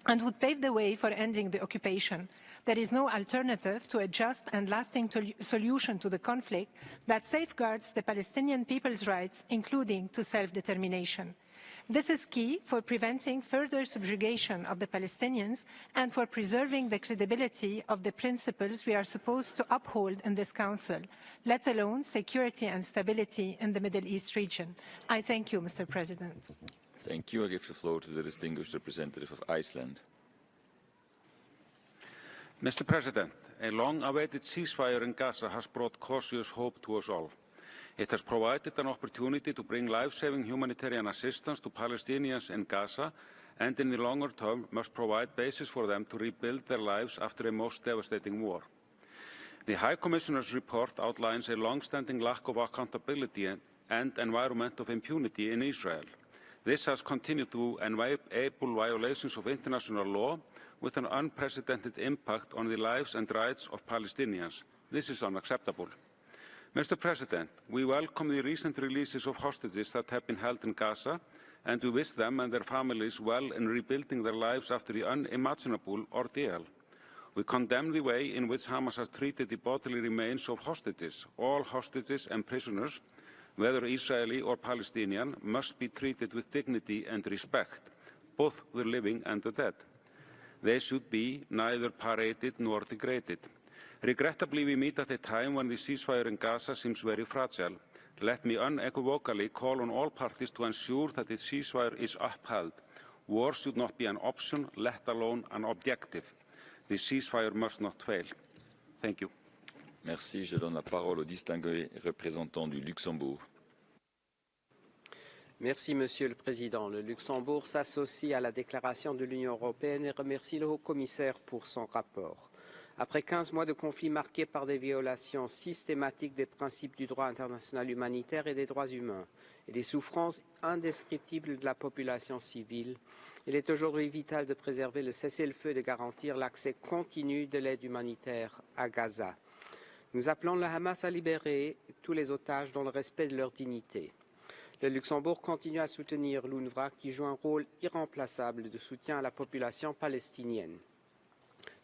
and would pave the way for ending the occupation. There is no alternative to a just and lasting solution to the conflict that safeguards the Palestinian people's rights, including to self-determination. This is key for preventing further subjugation of the Palestinians and for preserving the credibility of the principles we are supposed to uphold in this Council, let alone security and stability in the Middle East region. I thank you, Mr. President. Thank you. I give the floor to the distinguished representative of Iceland. Mr. President, a long-awaited ceasefire in Gaza has brought cautious hope to us all. It has provided an opportunity to bring life-saving humanitarian assistance to Palestinians in Gaza and in the longer term must provide basis for them to rebuild their lives after a most devastating war. The High Commissioner's report outlines a long-standing lack of accountability and environment of impunity in Israel. This has continued to enable violations of international law with an unprecedented impact on the lives and rights of Palestinians. This is unacceptable. Mr. President, we welcome the recent releases of hostages that have been held in Gaza, and we wish them and their families well in rebuilding their lives after the unimaginable ordeal. We condemn the way in which Hamas has treated the bodily remains of hostages. All hostages and prisoners, whether Israeli or Palestinian, must be treated with dignity and respect, both the living and the dead. They should be neither paraded nor degraded. Regrettably, we meet at a time when the ceasefire in Gaza seems very fragile. Let me unequivocally call on all parties to ensure that the ceasefire is upheld. War should not be an option, let alone an objective. The ceasefire must not fail. Thank you. Merci. Je donne la parole au distingué représentant du Luxembourg. Merci, Monsieur le Président. Le Luxembourg s'associe à la déclaration de l'Union européenne et remercie le Haut-Commissaire pour son rapport. Après 15 mois de conflit marqués par des violations systématiques des principes du droit international humanitaire et des droits humains et des souffrances indescriptibles de la population civile, il est aujourd'hui vital de préserver le cessez-le-feu et de garantir l'accès continu de l'aide humanitaire à Gaza. Nous appelons le Hamas à libérer tous les otages dans le respect de leur dignité. Le Luxembourg continue à soutenir l'UNRWA qui joue un rôle irremplaçable de soutien à la population palestinienne.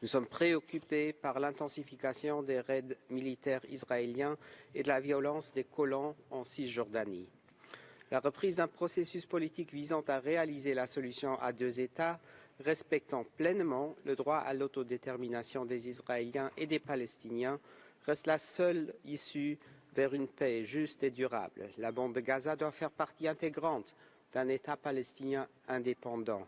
Nous sommes préoccupés par l'intensification des raids militaires israéliens et de la violence des colons en Cisjordanie. La reprise d'un processus politique visant à réaliser la solution à deux États, respectant pleinement le droit à l'autodétermination des Israéliens et des Palestiniens, reste la seule issue vers une paix juste et durable. La bande de Gaza doit faire partie intégrante d'un État palestinien indépendant.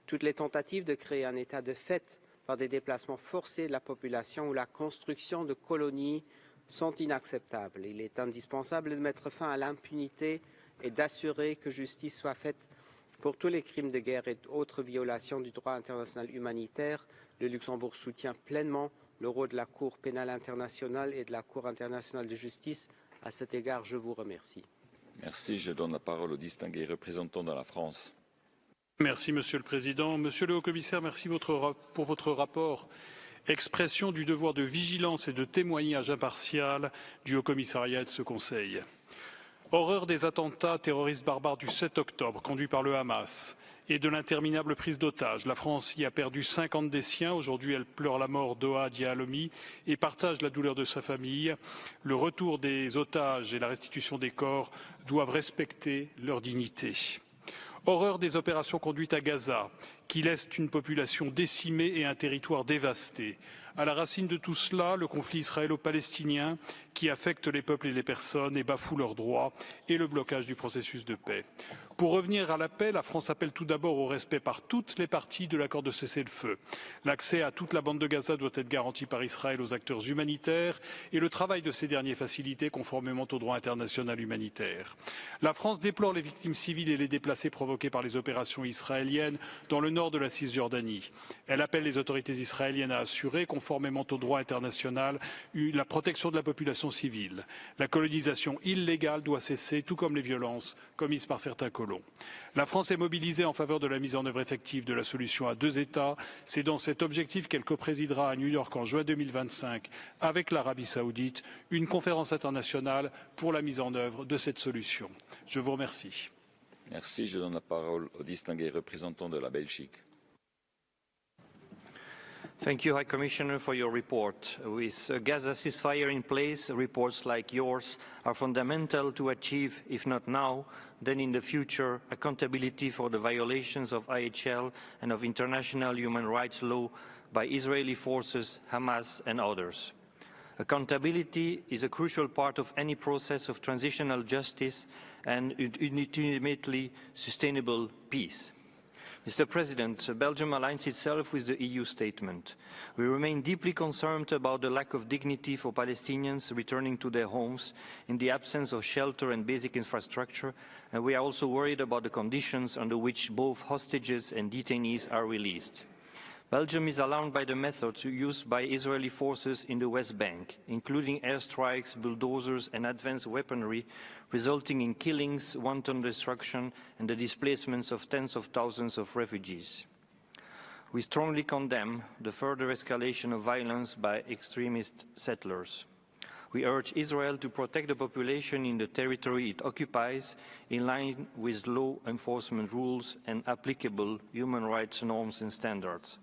Toutes les tentatives de créer un État de fait par des déplacements forcés de la population ou la construction de colonies sont inacceptables. Il est indispensable de mettre fin à l'impunité et d'assurer que justice soit faite pour tous les crimes de guerre et autres violations du droit international humanitaire. Le Luxembourg soutient pleinement le rôle de la Cour pénale internationale et de la Cour internationale de justice. À cet égard, je vous remercie. Merci. Je donne la parole au distingué représentant de la France. Merci, Monsieur le Président. Monsieur le Haut-Commissaire, merci pour votre rapport, expression du devoir de vigilance et de témoignage impartial du Haut-Commissariat et de ce Conseil. Horreur des attentats terroristes barbares du 7 octobre conduits par le Hamas et de l'interminable prise d'otages. La France y a perdu 50 des siens. Aujourd'hui, elle pleure la mort d'Oa Dialomi et partage la douleur de sa famille. Le retour des otages et la restitution des corps doivent respecter leur dignité. Horreur des opérations conduites à Gaza, qui laissent une population décimée et un territoire dévasté. À la racine de tout cela, le conflit israélo-palestinien qui affecte les peuples et les personnes et bafoue leurs droits et le blocage du processus de paix. Pour revenir à la paix, la France appelle tout d'abord au respect par toutes les parties de l'accord de cessez-le-feu. L'accès à toute la bande de Gaza doit être garanti par Israël aux acteurs humanitaires et le travail de ces derniers facilité conformément au droit international humanitaire. La France déplore les victimes civiles et les déplacés provoqués par les opérations israéliennes dans le nord de la Cisjordanie. Elle appelle les autorités israéliennes à assurer, conformément au droit international, la protection de la population civile. La colonisation illégale doit cesser, tout comme les violences commises par certains colons. La France est mobilisée en faveur de la mise en œuvre effective de la solution à 2 États. C'est dans cet objectif qu'elle coprésidera à New York en juin 2025 avec l'Arabie saoudite une conférence internationale pour la mise en œuvre de cette solution. Je vous remercie. Merci. Je donne la parole au distingué représentant de la Belgique. Thank you, High Commissioner, for your report. With a Gaza ceasefire in place, reports like yours are fundamental to achieve, if not now, then in the future, accountability for the violations of IHL and of international human rights law by Israeli forces, Hamas and others. Accountability is a crucial part of any process of transitional justice and ultimately sustainable peace. Mr. President, Belgium aligns itself with the EU statement. We remain deeply concerned about the lack of dignity for Palestinians returning to their homes in the absence of shelter and basic infrastructure, and we are also worried about the conditions under which both hostages and detainees are released. Belgium is alarmed by the methods used by Israeli forces in the West Bank, including airstrikes, bulldozers and advanced weaponry, resulting in killings, wanton destruction and the displacements of tens of thousands of refugees. We strongly condemn the further escalation of violence by extremist settlers. We urge Israel to protect the population in the territory it occupies in line with law enforcement rules and applicable human rights norms and standards.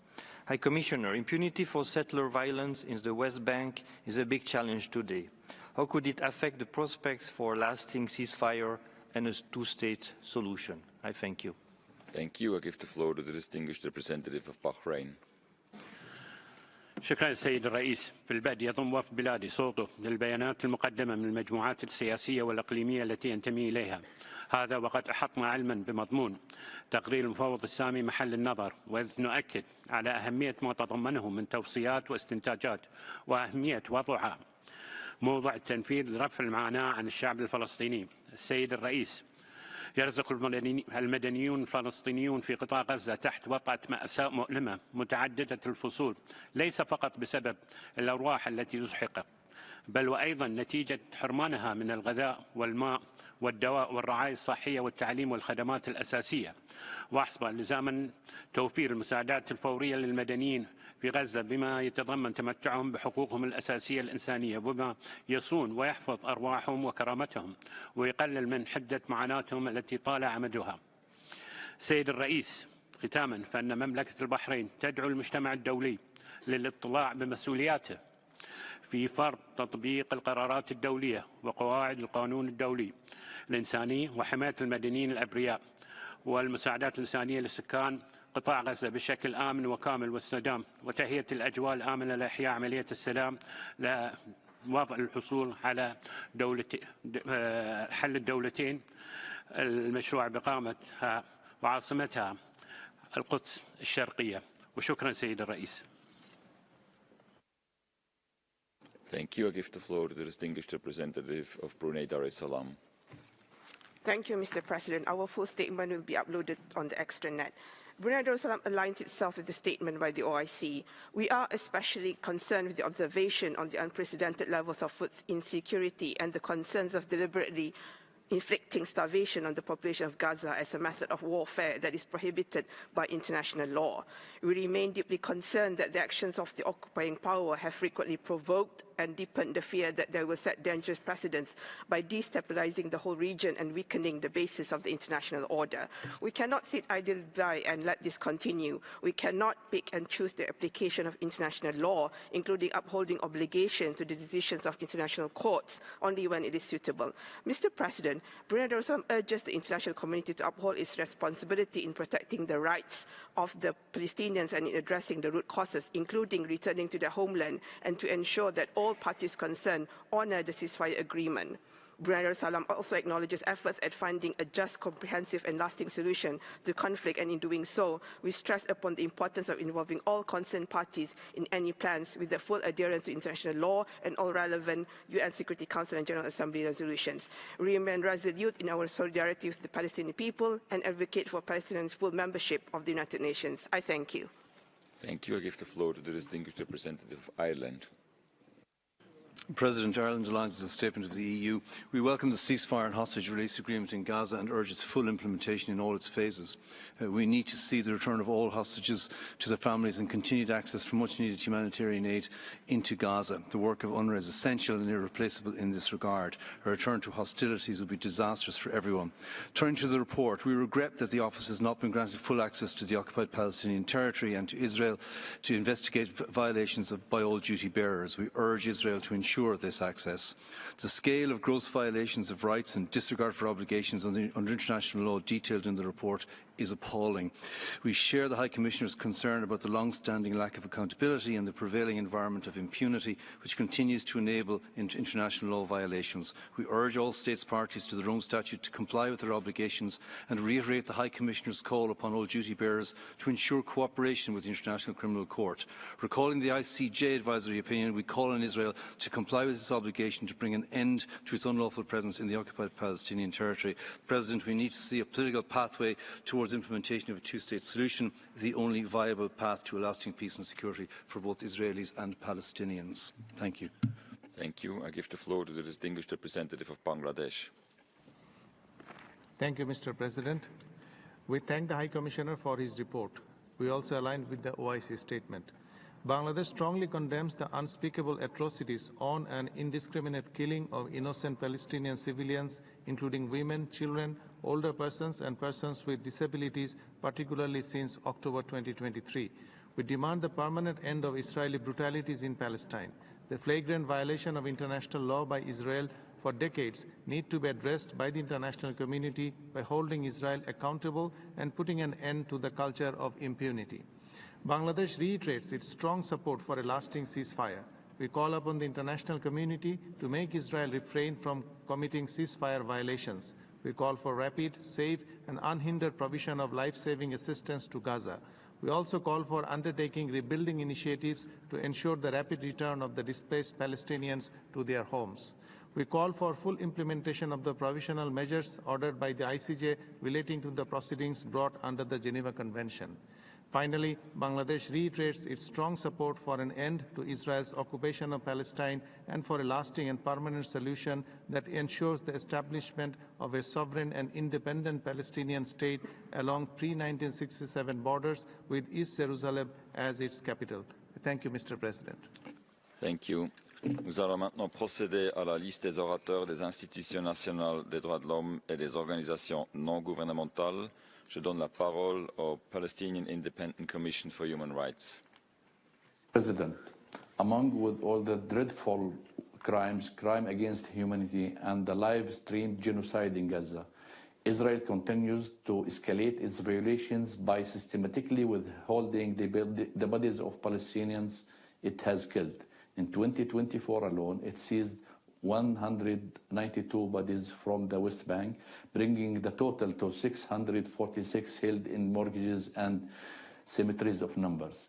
High Commissioner, impunity for settler violence in the West Bank is a big challenge today. How could it affect the prospects for a lasting ceasefire and a two-state solution? I thank you. Thank you. I give the floor to the distinguished representative of Bahrain. شكرا سيد الرئيس. في البدء يضم وفد بلادي صوته للبيانات المقدمة من المجموعات السياسية والإقليمية التي ينتمي إليها. هذا وقد أحطنا علما بمضمون تقرير المفوض السامي محل النظر، وإذ نؤكد على أهمية ما تضمنه من توصيات واستنتاجات وأهمية وضعها موضع التنفيذ لرفع المعاناة عن الشعب الفلسطيني. السيد الرئيس، يرزق المدنيون الفلسطينيون في قطاع غزة تحت وطأة مأساة مؤلمة متعددة الفصول، ليس فقط بسبب الأرواح التي أزحقت، بل وأيضا نتيجة حرمانها من الغذاء والماء والدواء والرعاية الصحية والتعليم والخدمات الأساسية. وأحسب لزاما توفير المساعدات الفورية للمدنيين في غزة بما يتضمن تمتعهم بحقوقهم الأساسية الإنسانية، وبما يصون ويحفظ أرواحهم وكرامتهم ويقلل من حدة معاناتهم التي طال أمدها. سيد الرئيس، ختاما فإن مملكة البحرين تدعو المجتمع الدولي للاطلاع بمسؤولياته في فرض تطبيق القرارات الدولية وقواعد القانون الدولي الإنساني وحماية المدنيين الأبرياء والمساعدات الإنسانية لسكان قطاع غزة بشكل آمن وكامل واستدام، وتهيئة الأجواء الآمنة لإحياء عملية السلام لوضع الحصول على حل الدولتين المشروع بقامتها وعاصمتها القدس الشرقية. وشكرا سيد الرئيس. Thank you. I give the floor to the distinguished representative of Brunei Dar es Salaam. Thank you, Mr. President. Our full statement will be uploaded on the extranet. Brunei Dar es Salaam aligns itself with the statement by the OIC. We are especially concerned with the observation on the unprecedented levels of food insecurity and the concerns of deliberately inflicting starvation on the population of Gaza as a method of warfare that is prohibited by international law. We remain deeply concerned that the actions of the occupying power have frequently provoked and deepened the fear that they will set dangerous precedents by destabilizing the whole region and weakening the basis of the international order. We cannot sit idly by and let this continue. We cannot pick and choose the application of international law, including upholding obligation to the decisions of international courts only when it is suitable. Mr. President, Brunei Darussalam urges the international community to uphold its responsibility in protecting the rights of the Palestinians and in addressing the root causes, including returning to their homeland, and to ensure that all parties concerned honor the ceasefire agreement. Brunei Darussalam also acknowledges efforts at finding a just, comprehensive and lasting solution to conflict, and in doing so, we stress upon the importance of involving all concerned parties in any plans with the full adherence to international law and all relevant UN Security Council and General Assembly resolutions. We remain resolute in our solidarity with the Palestinian people and advocate for Palestinians' full membership of the United Nations. I thank you. Thank you. I give the floor to the distinguished representative of Ireland. President, Ireland aligns with the statement of the EU. We welcome the ceasefire and hostage release agreement in Gaza and urge its full implementation in all its phases. We need to see the return of all hostages to their families and continued access for much-needed humanitarian aid into Gaza. The work of UNRWA is essential and irreplaceable in this regard. A return to hostilities would be disastrous for everyone. Turning to the report, we regret that the office has not been granted full access to the Occupied Palestinian Territory and to Israel to investigate violations by all duty bearers. We urge Israel to ensure this access. The scale of gross violations of rights and disregard for obligations under international law detailed in the report is appalling. We share the High Commissioner's concern about the long-standing lack of accountability and the prevailing environment of impunity which continues to enable international law violations. We urge all states parties to the Rome Statute to comply with their obligations and reiterate the High Commissioner's call upon all duty bearers to ensure cooperation with the International Criminal Court. Recalling the ICJ advisory opinion, we call on Israel to comply with its obligation to bring an end to its unlawful presence in the Occupied Palestinian Territory. President, we need to see a political pathway towards implementation of a two-state solution, the only viable path to a lasting peace and security for both Israelis and Palestinians. Thank you. Thank you. I give the floor to the distinguished representative of Bangladesh. Thank you, Mr. President. We thank the High Commissioner for his report. We also align with the OIC statement. Bangladesh strongly condemns the unspeakable atrocities on and indiscriminate killing of innocent Palestinian civilians, including women, children, older persons and persons with disabilities, particularly since October 2023. We demand the permanent end of Israeli brutalities in Palestine. The flagrant violation of international law by Israel for decades need to be addressed by the international community by holding Israel accountable and putting an end to the culture of impunity. Bangladesh reiterates its strong support for a lasting ceasefire. We call upon the international community to make Israel refrain from committing ceasefire violations. We call for rapid, safe, and unhindered provision of life-saving assistance to Gaza. We also call for undertaking rebuilding initiatives to ensure the rapid return of the displaced Palestinians to their homes. We call for full implementation of the provisional measures ordered by the ICJ relating to the proceedings brought under the Geneva Convention. Finally, Bangladesh reiterates its strong support for an end to Israel's occupation of Palestine and for a lasting and permanent solution that ensures the establishment of a sovereign and independent Palestinian state along pre-1967 borders with East Jerusalem as its capital. Thank you, Mr. President. Thank you. Nous allons maintenant procéder à la liste des orateurs des institutions nationales des droits de l'homme et des organisations non gouvernementales. Je donne la parole au Palestinian Independent Commission for Human Rights. President, among with all the dreadful crimes, crime against humanity and the live-streamed genocide in Gaza, Israel continues to escalate its violations by systematically withholding the bodies of Palestinians it has killed. In 2024 alone, it seized 192 bodies from the West Bank, bringing the total to 646 held in mortgages and cemeteries of numbers.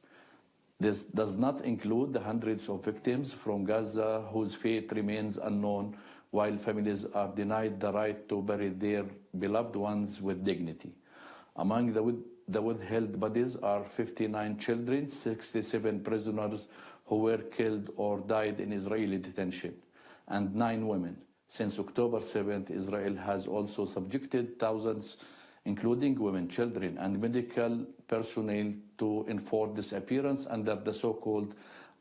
This does not include the hundreds of victims from Gaza whose fate remains unknown, while families are denied the right to bury their beloved ones with dignity. Among the withheld bodies are 59 children, 67 prisoners who were killed or died in Israeli detention, and 9 women. Since October 7th, Israel has also subjected thousands, including women, children, and medical personnel to enforced disappearance under the so-called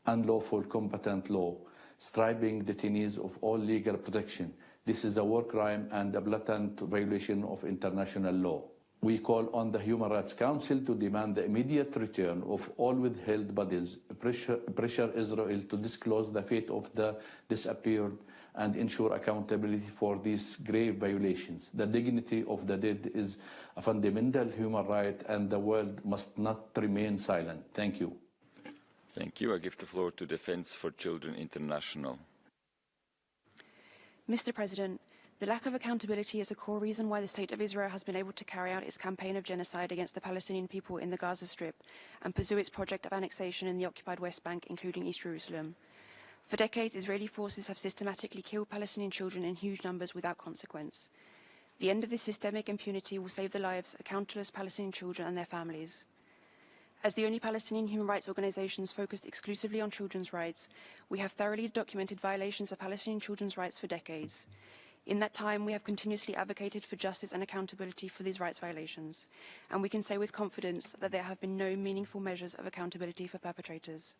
unlawful combatant law, stripping detainees of all legal protection. This is a war crime and a blatant violation of international law. We call on the Human Rights Council to demand the immediate return of all withheld bodies, pressure Israel to disclose the fate of the disappeared, and ensure accountability for these grave violations. The dignity of the dead is a fundamental human right, and the world must not remain silent. Thank you. Thank you. I give the floor to Defence for Children International. Mr. President, The lack of accountability is a core reason why the State of Israel has been able to carry out its campaign of genocide against the Palestinian people in the Gaza Strip and pursue its project of annexation in the occupied West Bank, including East Jerusalem. For decades, Israeli forces have systematically killed Palestinian children in huge numbers without consequence. The end of this systemic impunity will save the lives of countless Palestinian children and their families. As the only Palestinian human rights organizations focused exclusively on children's rights, we have thoroughly documented violations of Palestinian children's rights for decades. In that time, we have continuously advocated for justice and accountability for these rights violations, and we can say with confidence that there have been no meaningful measures of accountability for perpetrators.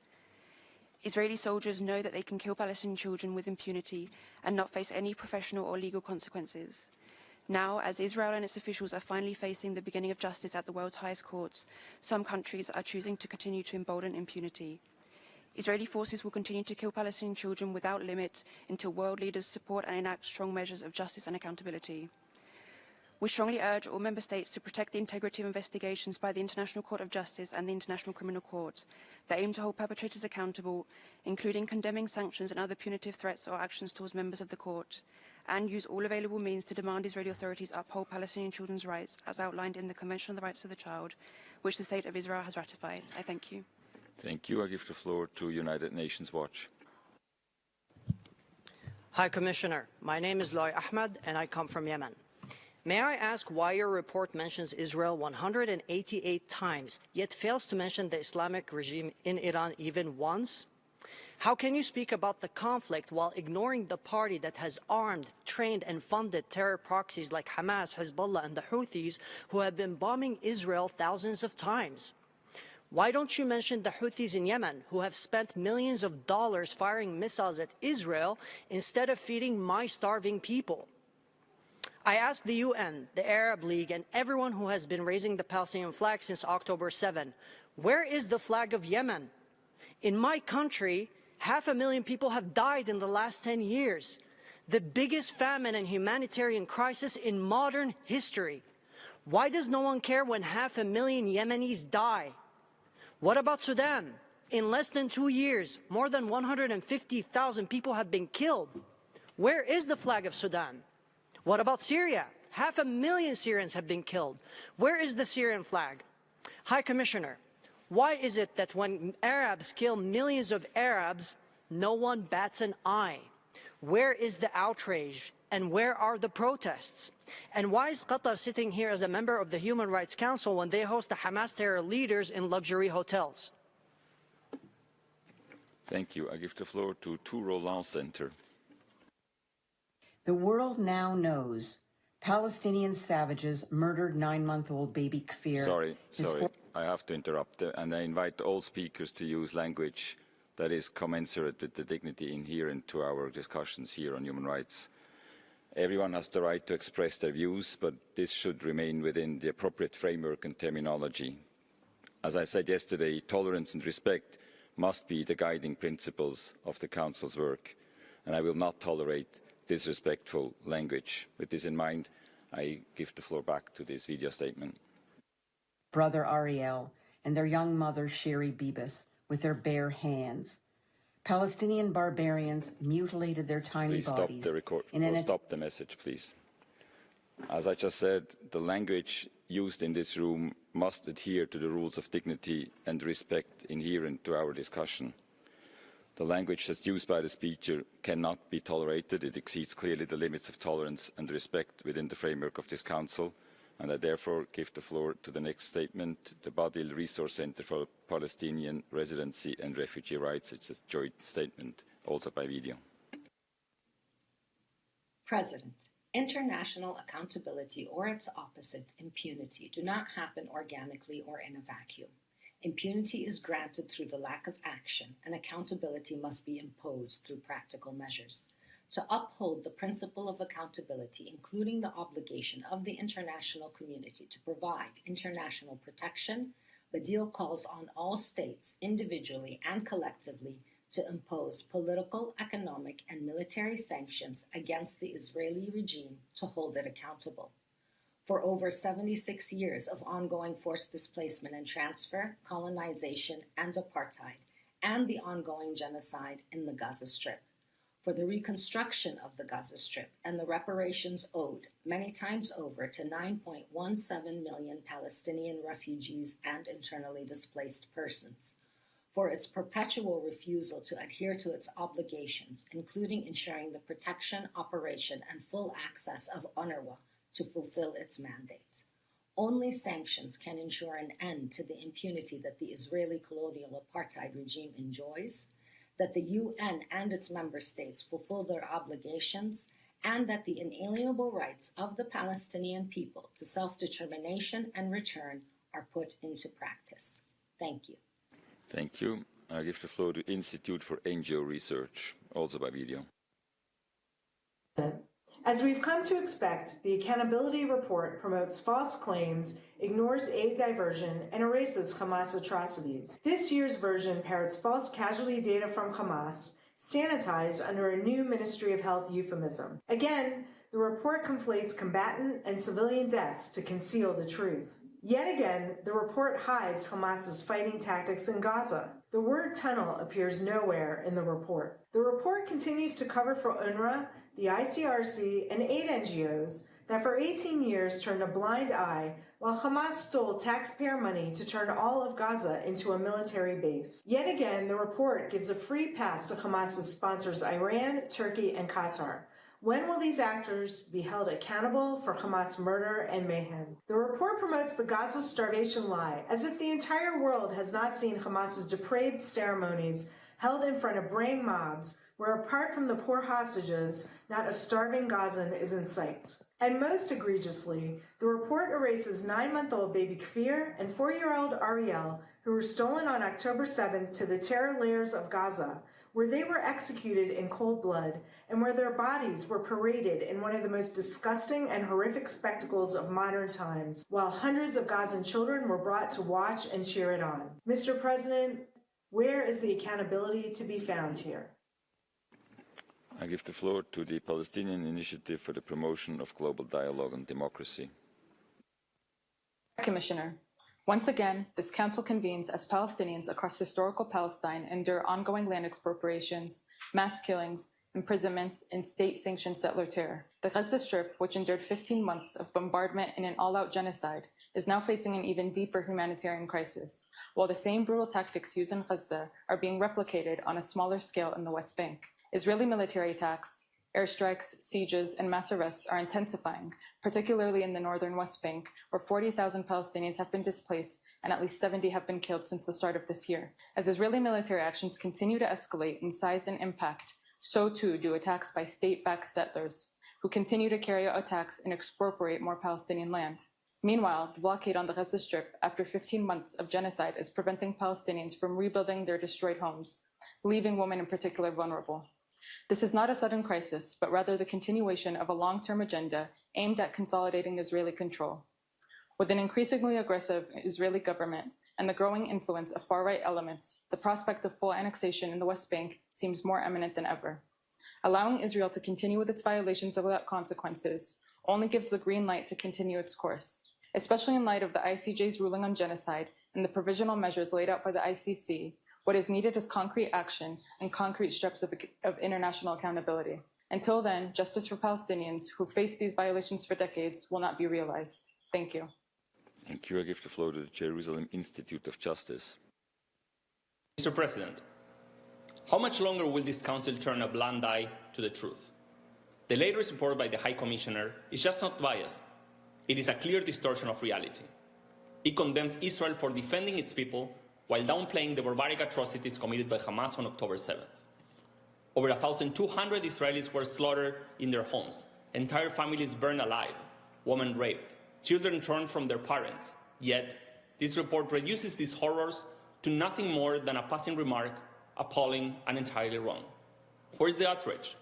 Israeli soldiers know that they can kill Palestinian children with impunity and not face any professional or legal consequences. Now, as Israel and its officials are finally facing the beginning of justice at the world's highest courts, some countries are choosing to continue to embolden impunity. Israeli forces will continue to kill Palestinian children without limit until world leaders support and enact strong measures of justice and accountability. We strongly urge all member states to protect the integrity of investigations by the International Court of Justice and the International Criminal Court that aim to hold perpetrators accountable, including condemning sanctions and other punitive threats or actions towards members of the court, and use all available means to demand Israeli authorities uphold Palestinian children's rights as outlined in the Convention on the Rights of the Child, which the State of Israel has ratified. I thank you. Thank you. I give the floor to United Nations Watch. High Commissioner, my name is Loy Ahmed and I come from Yemen. May I ask why your report mentions Israel 188 times, yet fails to mention the Islamic regime in Iran even once? How can you speak about the conflict while ignoring the party that has armed, trained, and funded terror proxies like Hamas, Hezbollah, and the Houthis, who have been bombing Israel thousands of times? Why don't you mention the Houthis in Yemen, who have spent millions of dollars firing missiles at Israel instead of feeding my starving people? I ask the UN, the Arab League, and everyone who has been raising the Palestinian flag since October 7, where is the flag of Yemen? In my country, 500,000 people have died in the last 10 years, the biggest famine and humanitarian crisis in modern history. Why does no one care when 500,000 Yemenis die? What about Sudan? In less than 2 years, more than 150,000 people have been killed. Where is the flag of Sudan? What about Syria? 500,000 Syrians have been killed. Where is the Syrian flag? High Commissioner, why is it that when Arabs kill millions of Arabs, no one bats an eye? Where is the outrage? And where are the protests? And why is Qatar sitting here as a member of the Human Rights Council when they host the Hamas terror leaders in luxury hotels? Thank you. I give the floor to Roland Center. The world now knows Palestinian savages murdered 9-month-old baby Kfir. Sorry. I have to interrupt. And I invite all speakers to use language that is commensurate with the dignity inherent to our discussions here on human rights. Everyone has the right to express their views, but this should remain within the appropriate framework and terminology. As I said yesterday, tolerance and respect must be the guiding principles of the Council's work, and I will not tolerate disrespectful language. With this in mind, I give the floor back to this video statement. Brother Ariel and their young mother Sherry Bibas with their bare hands. Palestinian barbarians mutilated their tiny bodies. Stop the message, please. As I just said, the language used in this room must adhere to the rules of dignity and respect inherent to our discussion. The language that's used by the speaker cannot be tolerated. It exceeds clearly the limits of tolerance and respect within the framework of this Council, and I therefore give the floor to the next statement, the Badil Resource Center for Palestinian Residency and Refugee Rights. It's a joint statement, also by video. President, international accountability or its opposite, impunity, do not happen organically or in a vacuum. Impunity is granted through the lack of action, and accountability must be imposed through practical measures. To uphold the principle of accountability, including the obligation of the international community to provide international protection, Badil calls on all states, individually and collectively, to impose political, economic, and military sanctions against the Israeli regime to hold it accountable. For over 76 years of ongoing forced displacement and transfer, colonization, and apartheid, and the ongoing genocide in the Gaza Strip. for the reconstruction of the Gaza Strip and the reparations owed many times over to 9.17 million Palestinian refugees and internally displaced persons, for its perpetual refusal to adhere to its obligations, including ensuring the protection, operation, and full access of UNRWA to fulfill its mandate. Only sanctions can ensure an end to the impunity that the Israeli colonial apartheid regime enjoys, that the UN and its member states fulfill their obligations, and that the inalienable rights of the Palestinian people to self-determination and return are put into practice. Thank you. Thank you. I give the floor to Institute for NGO Research, also by video. As we've come to expect, the Accountability Report promotes false claims, ignores aid diversion, and erases Hamas atrocities. This year's version parrots false casualty data from Hamas, sanitized under a new Ministry of Health euphemism. Again, the report conflates combatant and civilian deaths to conceal the truth. Yet again, the report hides Hamas's fighting tactics in Gaza. The word tunnel appears nowhere in the report. The report continues to cover for UNRWA, the ICRC, and aid NGOs that for 18 years turned a blind eye while Hamas stole taxpayer money to turn all of Gaza into a military base. Yet again, the report gives a free pass to Hamas's sponsors Iran, Turkey, and Qatar. When will these actors be held accountable for Hamas murder and mayhem? The report promotes the Gaza starvation lie, as if the entire world has not seen Hamas's depraved ceremonies held in front of braying mobs, where apart from the poor hostages, not a starving Gazan is in sight. And most egregiously, the report erases 9-month-old baby Kfir and 4-year-old Ariel, who were stolen on October 7th to the terror layers of Gaza, where they were executed in cold blood and where their bodies were paraded in one of the most disgusting and horrific spectacles of modern times, while hundreds of Gazan children were brought to watch and cheer it on. Mr. President, where is the accountability to be found here? I give the floor to the Palestinian Initiative for the Promotion of Global Dialogue and Democracy. Commissioner, once again, this council convenes as Palestinians across historical Palestine endure ongoing land expropriations, mass killings, imprisonments, and state-sanctioned settler terror. The Gaza Strip, which endured 15 months of bombardment and an all-out genocide, is now facing an even deeper humanitarian crisis, while the same brutal tactics used in Gaza are being replicated on a smaller scale in the West Bank. Israeli military attacks, airstrikes, sieges, and mass arrests are intensifying, particularly in the northern West Bank, where 40,000 Palestinians have been displaced and at least 70 have been killed since the start of this year. As Israeli military actions continue to escalate in size and impact, so too do attacks by state-backed settlers, who continue to carry out attacks and expropriate more Palestinian land. Meanwhile, the blockade on the Gaza Strip after 15 months of genocide is preventing Palestinians from rebuilding their destroyed homes, leaving women in particular vulnerable. This is not a sudden crisis, but rather the continuation of a long-term agenda aimed at consolidating Israeli control. With an increasingly aggressive Israeli government and the growing influence of far-right elements, the prospect of full annexation in the West Bank seems more imminent than ever. Allowing Israel to continue with its violations without consequences only gives the green light to continue its course, especially in light of the ICJ's ruling on genocide and the provisional measures laid out by the ICC. What is needed is concrete action and concrete steps of international accountability. Until then, justice for Palestinians who face these violations for decades will not be realized. Thank you. Thank you. I give the floor to the Jerusalem Institute of Justice. Mr. President, how much longer will this Council turn a blind eye to the truth? The latest report by the High Commissioner is just not biased. It is a clear distortion of reality. It condemns Israel for defending its people while downplaying the barbaric atrocities committed by Hamas on October 7th. Over 1,200 Israelis were slaughtered in their homes, entire families burned alive, women raped, children torn from their parents. Yet, this report reduces these horrors to nothing more than a passing remark, appalling and entirely wrong. Where is the outrage?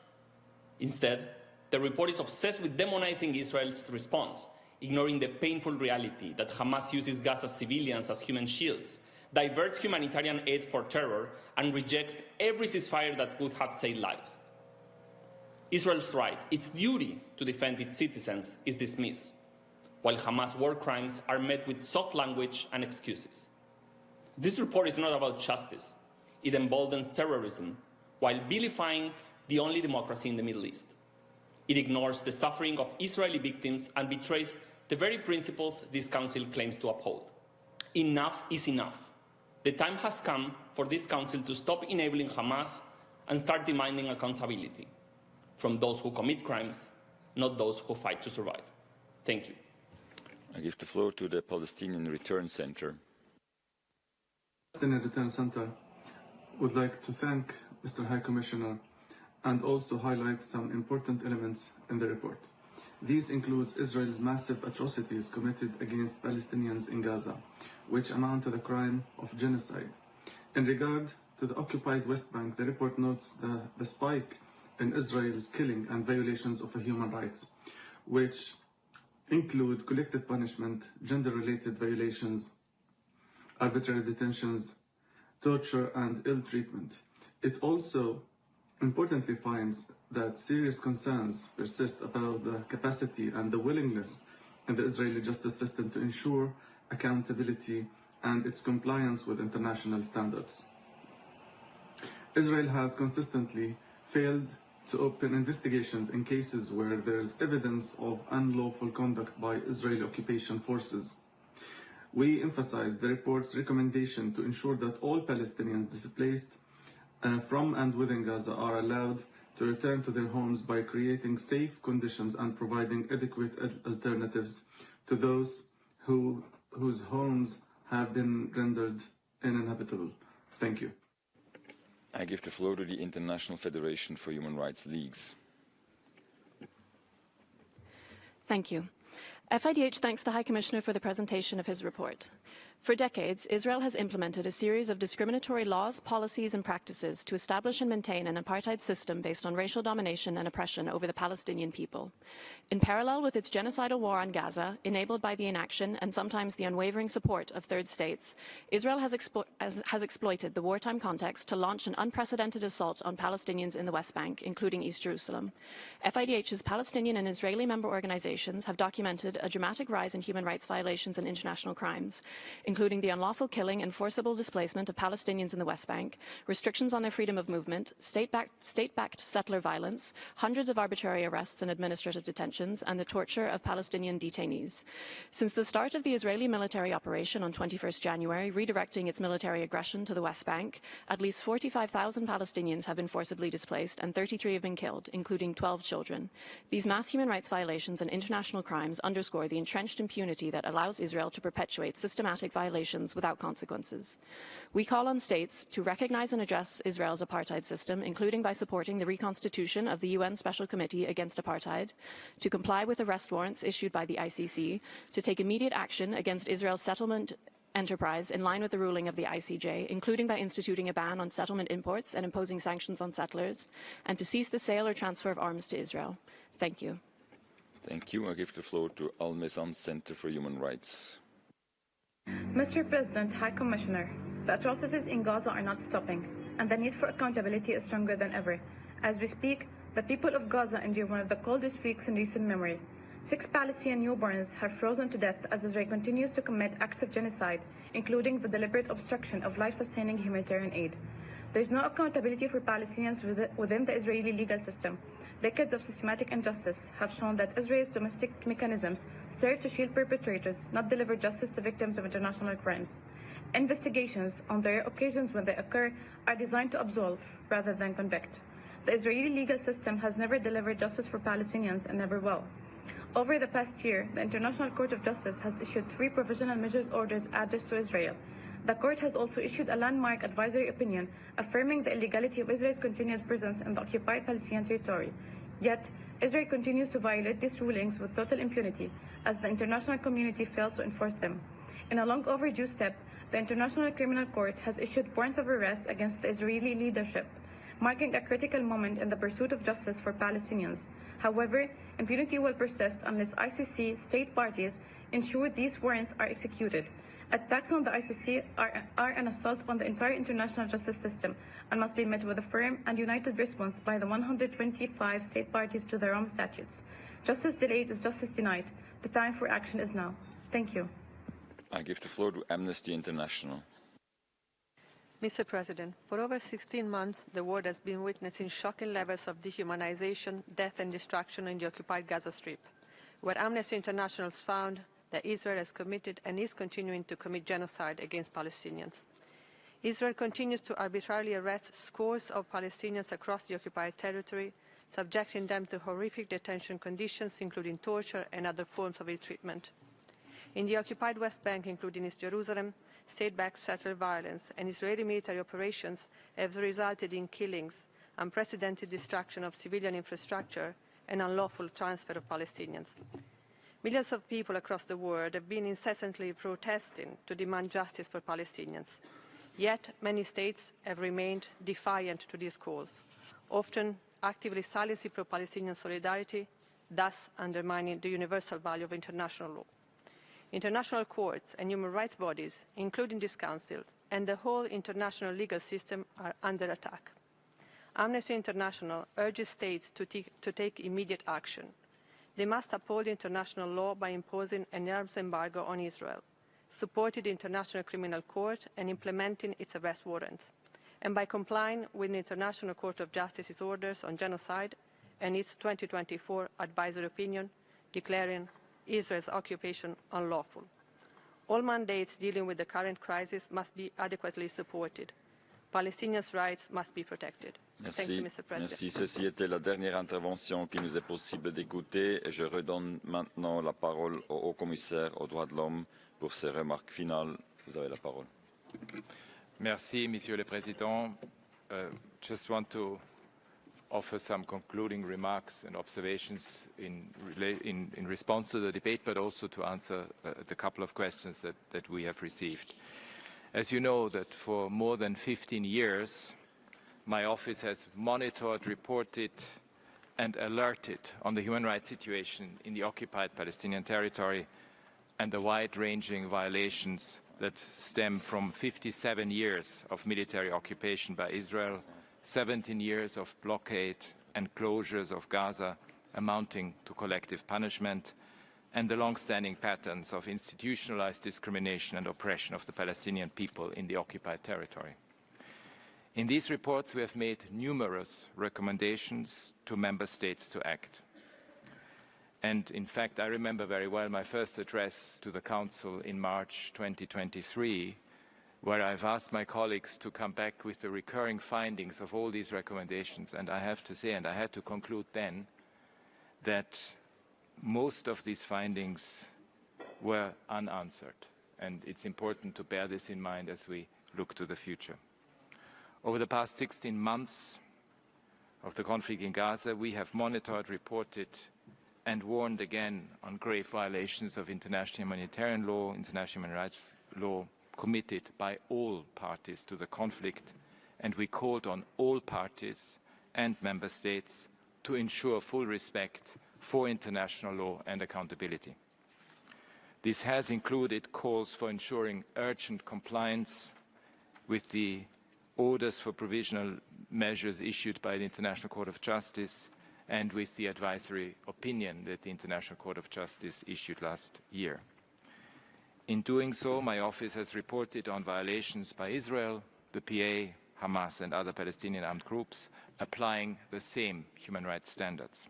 Instead, the report is obsessed with demonizing Israel's response, ignoring the painful reality that Hamas uses Gaza's civilians as human shields, diverts humanitarian aid for terror, and rejects every ceasefire that would have saved lives. Israel's right, its duty to defend its citizens, is dismissed, while Hamas war crimes are met with soft language and excuses. This report is not about justice. It emboldens terrorism, while vilifying the only democracy in the Middle East. It ignores the suffering of Israeli victims and betrays the very principles this Council claims to uphold. Enough is enough. The time has come for this Council to stop enabling Hamas and start demanding accountability from those who commit crimes, not those who fight to survive. Thank you. I give the floor to the Palestinian Return Center. Palestinian Return Center would like to thank Mr. High Commissioner and also highlight some important elements in the report. These include Israel's massive atrocities committed against Palestinians in Gaza, which amount to the crime of genocide. In regard to the occupied West Bank, the report notes the spike in Israel's killing and violations of human rights, which include collective punishment, gender-related violations, arbitrary detentions, torture, and ill treatment. It also importantly finds that serious concerns persist about the capacity and the willingness in the Israeli justice system to ensure accountability and its compliance with international standards. Israel has consistently failed to open investigations in cases where there is evidence of unlawful conduct by Israeli occupation forces. We emphasize the report's recommendation to ensure that all Palestinians displaced from and within Gaza are allowed to return to their homes by creating safe conditions and providing adequate alternatives to those whose homes have been rendered uninhabitable. Thank you. I give the floor to the International Federation for Human Rights Leagues. Thank you. FIDH thanks the High Commissioner for the presentation of his report. For decades, Israel has implemented a series of discriminatory laws, policies, and practices to establish and maintain an apartheid system based on racial domination and oppression over the Palestinian people. In parallel with its genocidal war on Gaza, enabled by the inaction and sometimes the unwavering support of third states, Israel has exploited the wartime context to launch an unprecedented assault on Palestinians in the West Bank, including East Jerusalem. FIDH's Palestinian and Israeli member organizations have documented a dramatic rise in human rights violations and international crimes, including the unlawful killing and forcible displacement of Palestinians in the West Bank, restrictions on their freedom of movement, state-backed settler violence, hundreds of arbitrary arrests and administrative detentions, and the torture of Palestinian detainees. Since the start of the Israeli military operation on 21st January, redirecting its military aggression to the West Bank, at least 45,000 Palestinians have been forcibly displaced and 33 have been killed, including 12 children. These mass human rights violations and international crimes underscore the entrenched impunity that allows Israel to perpetuate systematic violations without consequences. We call on states to recognize and address Israel's apartheid system, including by supporting the reconstitution of the UN Special Committee Against Apartheid, to comply with arrest warrants issued by the ICC, to take immediate action against Israel's settlement enterprise in line with the ruling of the ICJ, including by instituting a ban on settlement imports and imposing sanctions on settlers, and to cease the sale or transfer of arms to Israel. Thank you. Thank you. I give the floor to Al Mezan Center for Human Rights. Mr. President, High Commissioner, the atrocities in Gaza are not stopping, and the need for accountability is stronger than ever. As we speak, the people of Gaza endure one of the coldest weeks in recent memory. 6 Palestinian newborns have frozen to death as Israel continues to commit acts of genocide, including the deliberate obstruction of life-sustaining humanitarian aid. There is no accountability for Palestinians within the Israeli legal system. Decades of systematic injustice have shown that Israel's domestic mechanisms serve to shield perpetrators, not deliver justice to victims of international crimes. Investigations, on the rare occasions when they occur, are designed to absolve rather than convict. The Israeli legal system has never delivered justice for Palestinians and never will. Over the past year, the International Court of Justice has issued 3 provisional measures orders addressed to Israel. The court has also issued a landmark advisory opinion affirming the illegality of Israel's continued presence in the occupied Palestinian territory. Yet, Israel continues to violate these rulings with total impunity as the international community fails to enforce them. In a long overdue step, the International Criminal Court has issued warrants of arrest against the Israeli leadership, marking a critical moment in the pursuit of justice for Palestinians. However, impunity will persist unless ICC state parties ensure these warrants are executed. Attacks on the ICC are an assault on the entire international justice system and must be met with a firm and united response by the 125 state parties to the Rome Statutes. Justice delayed is justice denied. The time for action is now. Thank you. I give the floor to Amnesty International. Mr. President, for over 16 months, the world has been witnessing shocking levels of dehumanization, death and destruction in the occupied Gaza Strip, where Amnesty International found that Israel has committed and is continuing to commit genocide against Palestinians. Israel continues to arbitrarily arrest scores of Palestinians across the occupied territory, subjecting them to horrific detention conditions, including torture and other forms of ill treatment. In the occupied West Bank, including East Jerusalem, state-backed settler violence and Israeli military operations have resulted in killings, unprecedented destruction of civilian infrastructure, and unlawful transfer of Palestinians. Millions of people across the world have been incessantly protesting to demand justice for Palestinians. Yet, many states have remained defiant to these calls, often actively silencing pro-Palestinian solidarity, thus undermining the universal value of international law. International courts and human rights bodies, including this Council, and the whole international legal system are under attack. Amnesty International urges states to take immediate action. They must uphold international law by imposing an arms embargo on Israel, supporting the International Criminal Court and implementing its arrest warrants, and by complying with the International Court of Justice's orders on genocide and its 2024 advisory opinion declaring Israel's occupation unlawful. All mandates dealing with the current crisis must be adequately supported. Palestinians' rights must be protected. Thank you, Mr. President. Merci. Ceci était la dernière intervention qui nous est possible d'écouter. Je redonne maintenant la parole au haut-commissaire aux droits de l'homme pour ses remarques finales. Vous avez la parole. Merci, Monsieur le Président. Just want to offer some concluding remarks and observations in response to the debate, but also to answer the couple of questions that we have received. As you know, that for more than 15 years, my office has monitored, reported, and alerted on the human rights situation in the occupied Palestinian territory and the wide-ranging violations that stem from 57 years of military occupation by Israel, 17 years of blockade and closures of Gaza amounting to collective punishment, and the long-standing patterns of institutionalized discrimination and oppression of the Palestinian people in the occupied territory. In these reports, we have made numerous recommendations to member states to act. And in fact, I remember very well my first address to the Council in March 2023, where I've asked my colleagues to come back with the recurring findings of all these recommendations. And I have to say, and I had to conclude then, that most of these findings were unanswered. And it's important to bear this in mind as we look to the future. Over the past 16 months of the conflict in Gaza, we have monitored, reported, and warned again on grave violations of international humanitarian law, international human rights law, committed by all parties to the conflict, and we called on all parties and member states to ensure full respect for international law and accountability. This has included calls for ensuring urgent compliance with the orders for provisional measures issued by the International Court of Justice and with the advisory opinion that the International Court of Justice issued last year. In doing so, my office has reported on violations by Israel, the PA, Hamas and other Palestinian armed groups applying the same human rights standards.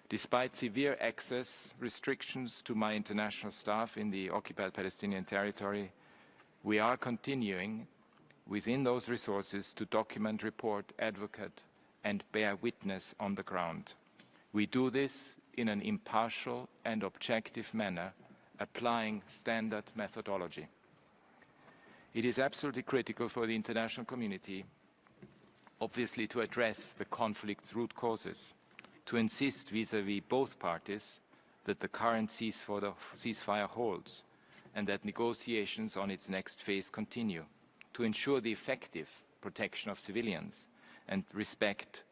Despite severe access restrictions to my international staff in the occupied Palestinian territory, we are continuing within those resources to document, report, advocate and bear witness on the ground. We do this in an impartial and objective manner, applying standard methodology. It is absolutely critical for the international community, obviously, to address the conflict's root causes, to insist vis-à-vis both parties that the current ceasefire holds and that negotiations on its next phase continue, to ensure the effective protection of civilians and the respect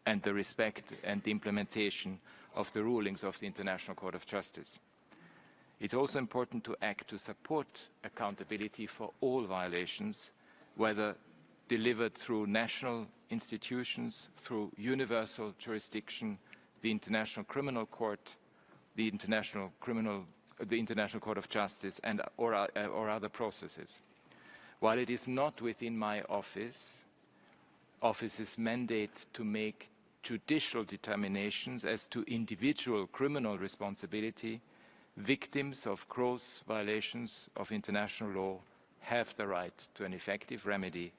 and the implementation of the rulings of the International Court of Justice. It's also important to act to support accountability for all violations, whether delivered through national institutions, through universal jurisdiction, the International Criminal Court, the International Court of Justice, or other processes. While it is not within my office's mandate to make judicial determinations as to individual criminal responsibility, victims of gross violations of international law have the right to an effective remedy,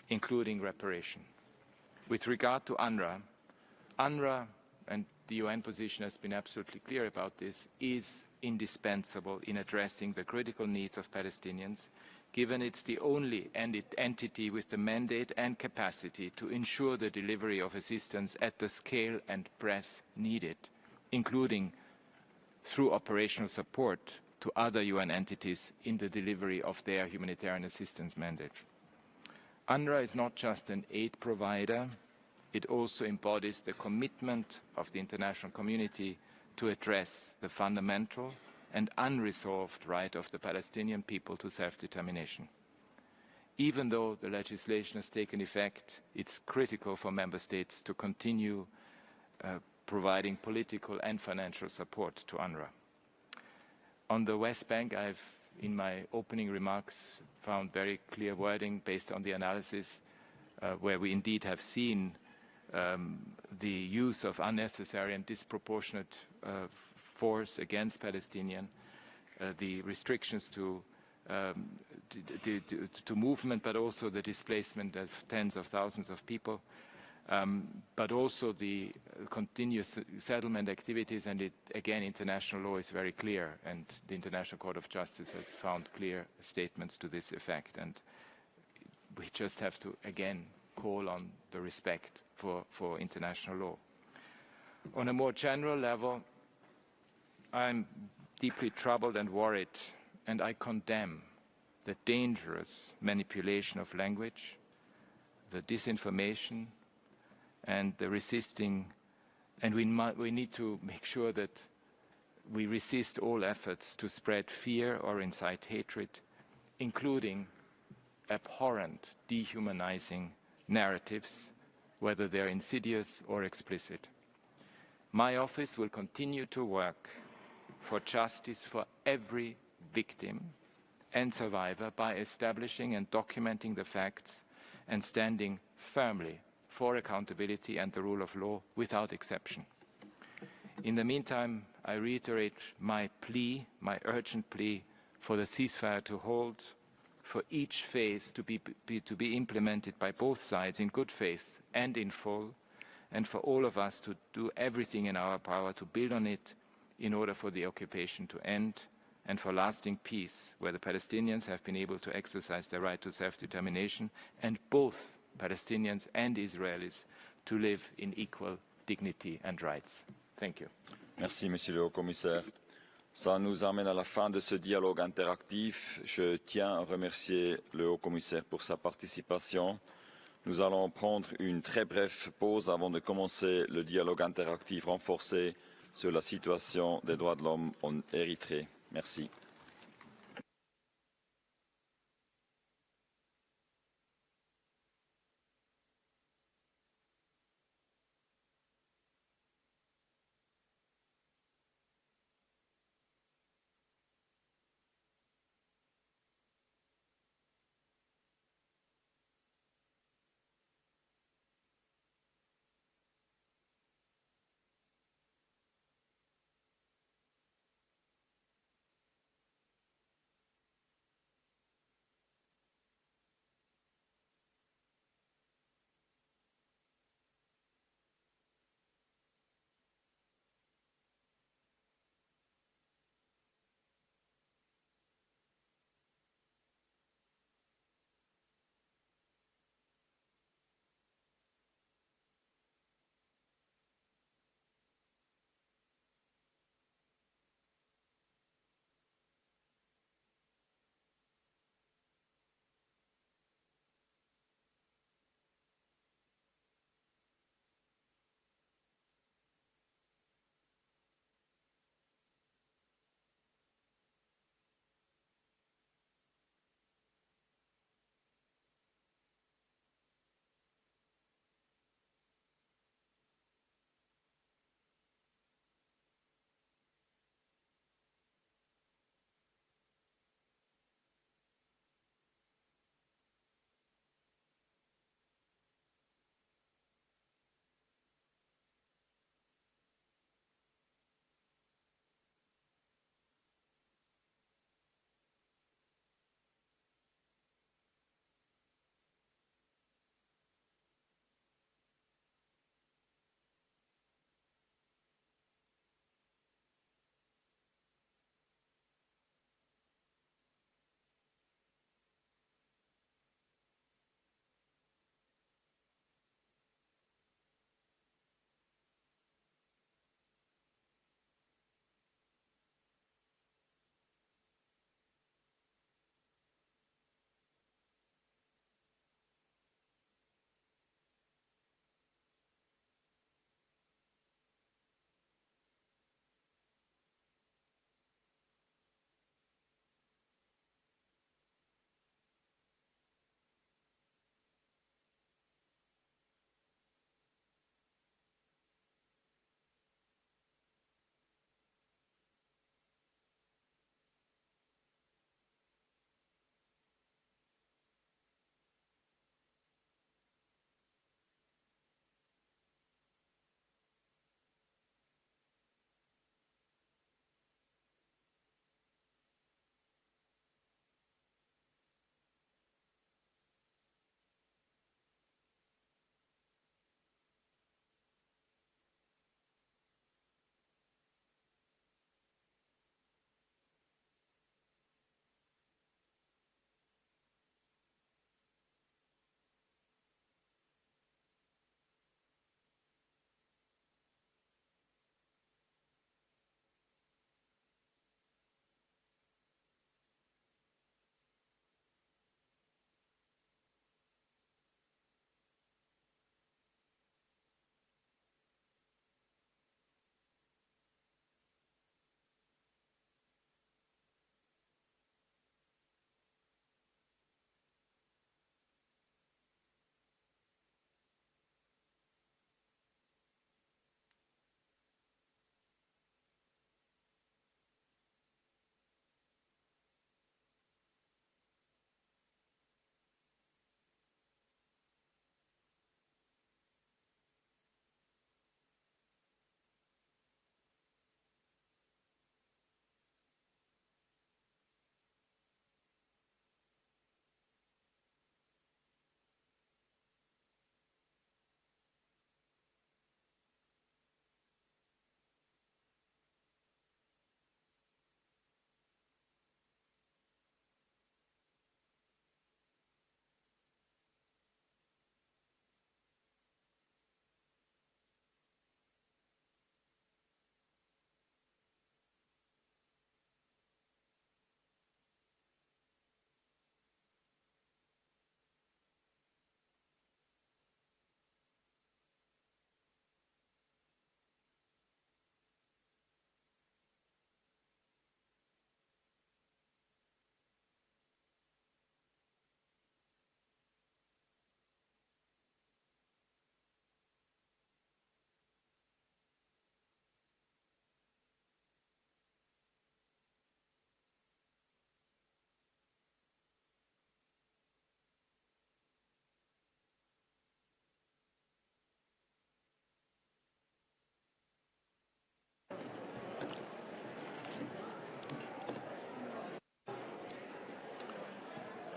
including reparation. With regard to UNRWA, and the UN position has been absolutely clear about this, is indispensable in addressing the critical needs of Palestinians, given it's the only entity with the mandate and capacity to ensure the delivery of assistance at the scale and breadth needed, including through operational support to other UN entities in the delivery of their humanitarian assistance mandate. UNRWA is not just an aid provider, it also embodies the commitment of the international community to address the fundamental and unresolved right of the Palestinian people to self-determination. Even though the legislation has taken effect, it's critical for member states to continue providing political and financial support to UNRWA. On the West Bank, I've, in my opening remarks, found very clear wording based on the analysis where we indeed have seen the use of unnecessary and disproportionate force against Palestinians, the restrictions to movement, but also the displacement of tens of thousands of people, but also the continuous settlement activities. And again, international law is very clear, and the International Court of Justice has found clear statements to this effect. And we just have to, again, call on the respect for international law. On a more general level, I'm deeply troubled and worried, and I condemn the dangerous manipulation of language, the disinformation, and the resisting. And we need to make sure that we resist all efforts to spread fear or incite hatred, including abhorrent, dehumanizing narratives, whether they're insidious or explicit. My office will continue to work for justice for every victim and survivor by establishing and documenting the facts and standing firmly for accountability and the rule of law without exception. In the meantime, I reiterate my plea, my urgent plea for the ceasefire to hold, for each phase to be implemented by both sides in good faith and in full, and for all of us to do everything in our power to build on it in order for the occupation to end and for lasting peace, where the Palestinians have been able to exercise their right to self-determination, and both Palestinians and Israelis to live in equal dignity and rights. Thank you. Merci, Monsieur le Haut-Commissaire. Ça nous amène à la fin de ce dialogue interactif. Je tiens à remercier le Haut-Commissaire pour sa participation. Nous allons prendre une très brève pause avant de commencer le dialogue interactif renforcé sur la situation des droits de l'homme en Érythrée. Merci.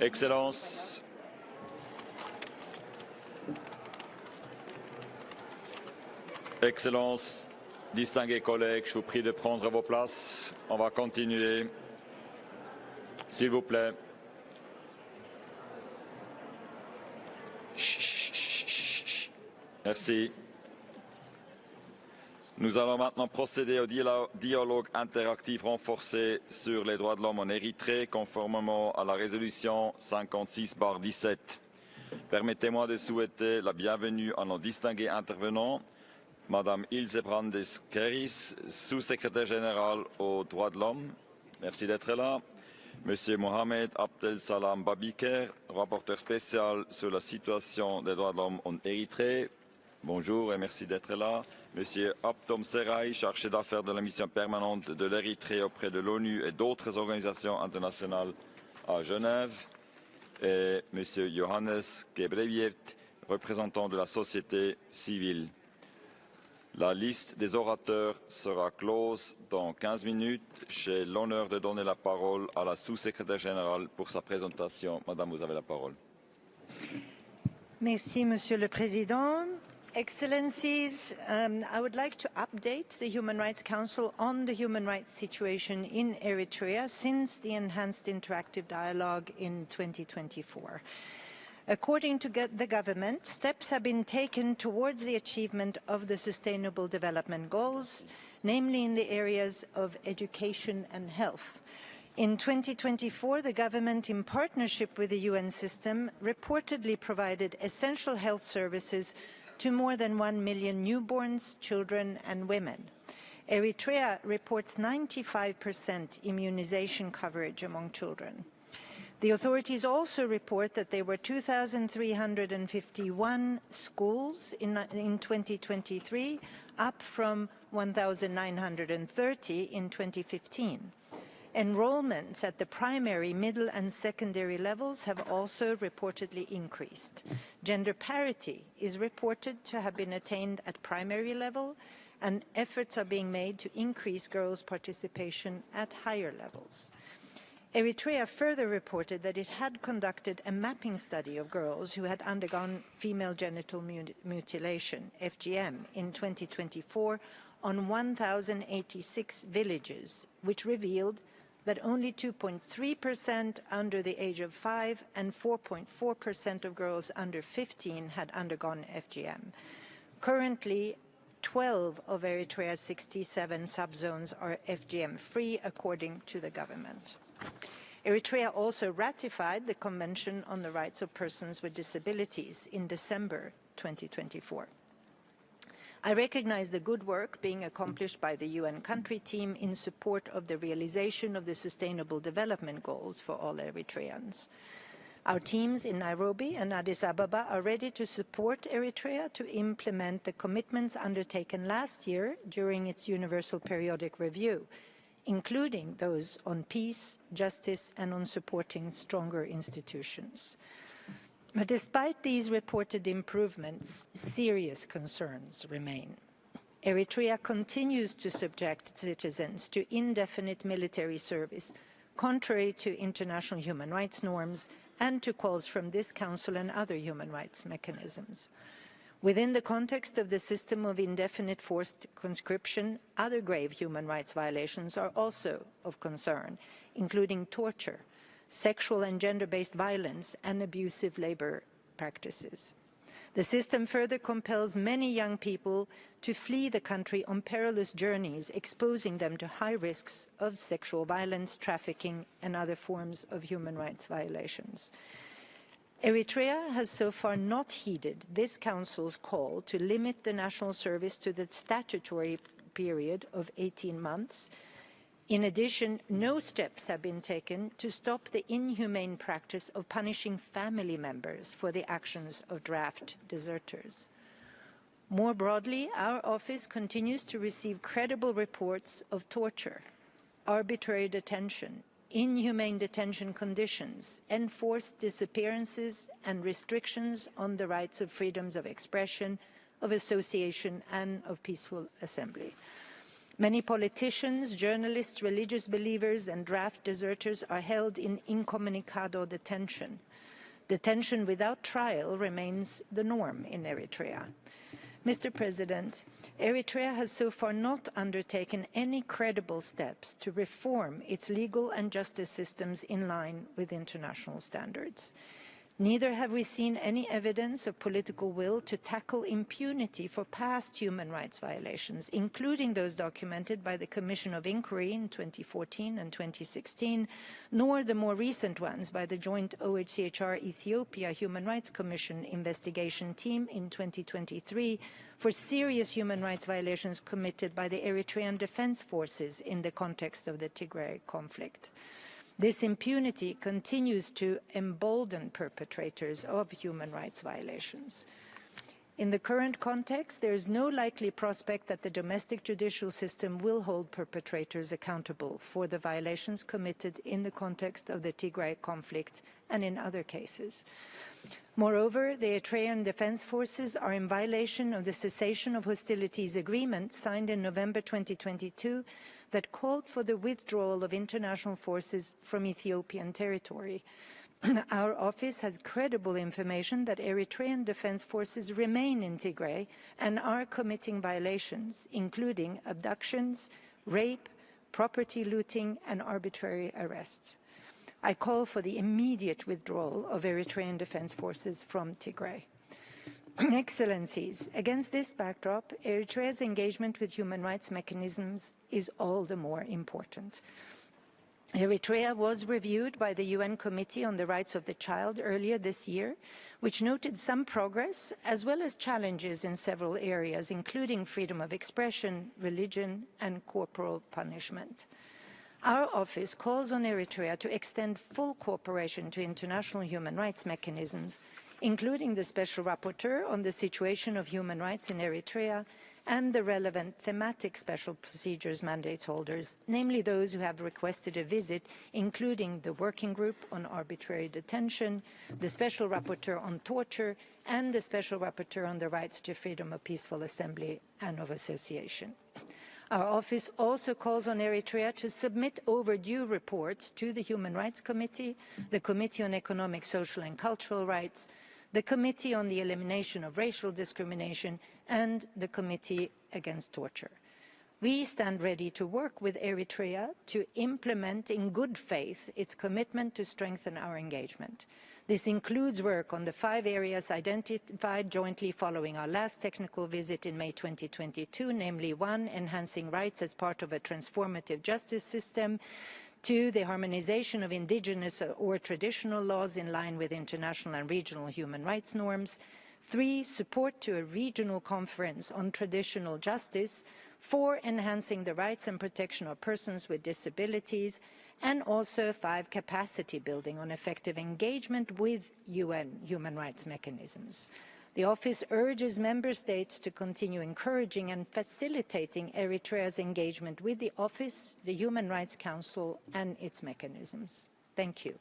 Excellences, Excellences, distingués collègues, je vous prie de prendre vos places. On va continuer. S'il vous plaît. Merci. Nous allons maintenant procéder au dialogue interactif renforcé sur les droits de l'homme en Érythrée, conformément à la résolution 56/17. Permettez-moi de souhaiter la bienvenue à nos distingués intervenants, Madame Ilse Brandes-Keris, sous-secrétaire générale aux droits de l'homme. Merci d'être là. Monsieur Mohamed Abdel Salam Babiker, rapporteur spécial sur la situation des droits de l'homme en Érythrée. Bonjour et merci d'être là. Monsieur Abdom Seraï, chargé d'affaires de la mission permanente de l'Érythrée auprès de l'ONU et d'autres organisations internationales à Genève. Et Monsieur Johannes Gebreviert, représentant de la société civile. La liste des orateurs sera close dans 15 minutes. J'ai l'honneur de donner la parole à la sous-secrétaire générale pour sa présentation. Madame, vous avez la parole. Merci, Monsieur le Président. Excellencies, I would like to update the Human Rights Council on the human rights situation in Eritrea since the enhanced interactive dialogue in 2024. According to the government, steps have been taken towards the achievement of the Sustainable Development Goals, namely in the areas of education and health. In 2024, the government, in partnership with the UN system, reportedly provided essential health services to more than 1 million newborns, children and women. Eritrea reports 95% immunization coverage among children. The authorities also report that there were 2,351 schools in 2023, up from 1,930 in 2015. Enrollments at the primary, middle and secondary levels have also reportedly increased. Gender parity is reported to have been attained at primary level, and efforts are being made to increase girls' participation at higher levels. Eritrea further reported that it had conducted a mapping study of girls who had undergone female genital mutilation, FGM, in 2024 on 1,086 villages, which revealed that only 2.3% under the age of 5 and 4.4% of girls under 15 had undergone FGM. Currently, 12 of Eritrea's 67 subzones are FGM-free, according to the government. Eritrea also ratified the Convention on the Rights of Persons with Disabilities in December 2024. I recognize the good work being accomplished by the UN country team in support of the realization of the Sustainable Development Goals for all Eritreans. Our teams in Nairobi and Addis Ababa are ready to support Eritrea to implement the commitments undertaken last year during its Universal Periodic Review, including those on peace, justice, and on supporting stronger institutions. But despite these reported improvements, serious concerns remain. Eritrea continues to subject citizens to indefinite military service, contrary to international human rights norms and to calls from this Council and other human rights mechanisms. Within the context of the system of indefinite forced conscription, other grave human rights violations are also of concern, including torture, sexual and gender-based violence, and abusive labor practices. The system further compels many young people to flee the country on perilous journeys, exposing them to high risks of sexual violence, trafficking, and other forms of human rights violations. Eritrea has so far not heeded this Council's call to limit the national service to the statutory period of 18 months. In addition, no steps have been taken to stop the inhumane practice of punishing family members for the actions of draft deserters. More broadly, our office continues to receive credible reports of torture, arbitrary detention, inhumane detention conditions, enforced disappearances, and restrictions on the rights of freedoms of expression, of association, and of peaceful assembly. Many politicians, journalists, religious believers, and draft deserters are held in incommunicado detention. Detention without trial remains the norm in Eritrea. Mr. President, Eritrea has so far not undertaken any credible steps to reform its legal and justice systems in line with international standards. Neither have we seen any evidence of political will to tackle impunity for past human rights violations, including those documented by the Commission of Inquiry in 2014 and 2016, nor the more recent ones by the joint OHCHR Ethiopia Human Rights Commission investigation team in 2023 for serious human rights violations committed by the Eritrean Defense Forces in the context of the Tigray conflict. This impunity continues to embolden perpetrators of human rights violations. In the current context, there is no likely prospect that the domestic judicial system will hold perpetrators accountable for the violations committed in the context of the Tigray conflict and in other cases. Moreover, the Eritrean Defense Forces are in violation of the cessation of hostilities agreement signed in November 2022 that called for the withdrawal of international forces from Ethiopian territory. Our office has credible information that Eritrean Defense Forces remain in Tigray and are committing violations, including abductions, rape, property looting, and arbitrary arrests. I call for the immediate withdrawal of Eritrean Defense Forces from Tigray. Excellencies, against this backdrop, Eritrea's engagement with human rights mechanisms is all the more important. Eritrea was reviewed by the UN Committee on the Rights of the Child earlier this year, which noted some progress as well as challenges in several areas, including freedom of expression, religion, and corporal punishment. Our office calls on Eritrea to extend full cooperation to international human rights mechanisms, including the Special Rapporteur on the situation of human rights in Eritrea and the relevant thematic special procedures mandate holders, namely those who have requested a visit, including the Working Group on Arbitrary Detention, the Special Rapporteur on Torture, and the Special Rapporteur on the Rights to Freedom of Peaceful Assembly and of Association. Our office also calls on Eritrea to submit overdue reports to the Human Rights Committee, the Committee on Economic, Social and Cultural Rights, the Committee on the Elimination of Racial Discrimination, and the Committee Against Torture. We stand ready to work with Eritrea to implement in good faith its commitment to strengthen our engagement. This includes work on the 5 areas identified jointly following our last technical visit in May 2022, namely 1, enhancing rights as part of a transformative justice system, 2, the harmonization of indigenous or traditional laws in line with international and regional human rights norms, 3, support to a regional conference on traditional justice, 4, enhancing the rights and protection of persons with disabilities, and also 5, capacity building on effective engagement with UN human rights mechanisms. The office urges member states to continue encouraging and facilitating Eritrea's engagement with the office, the Human Rights Council and its mechanisms. Thank you.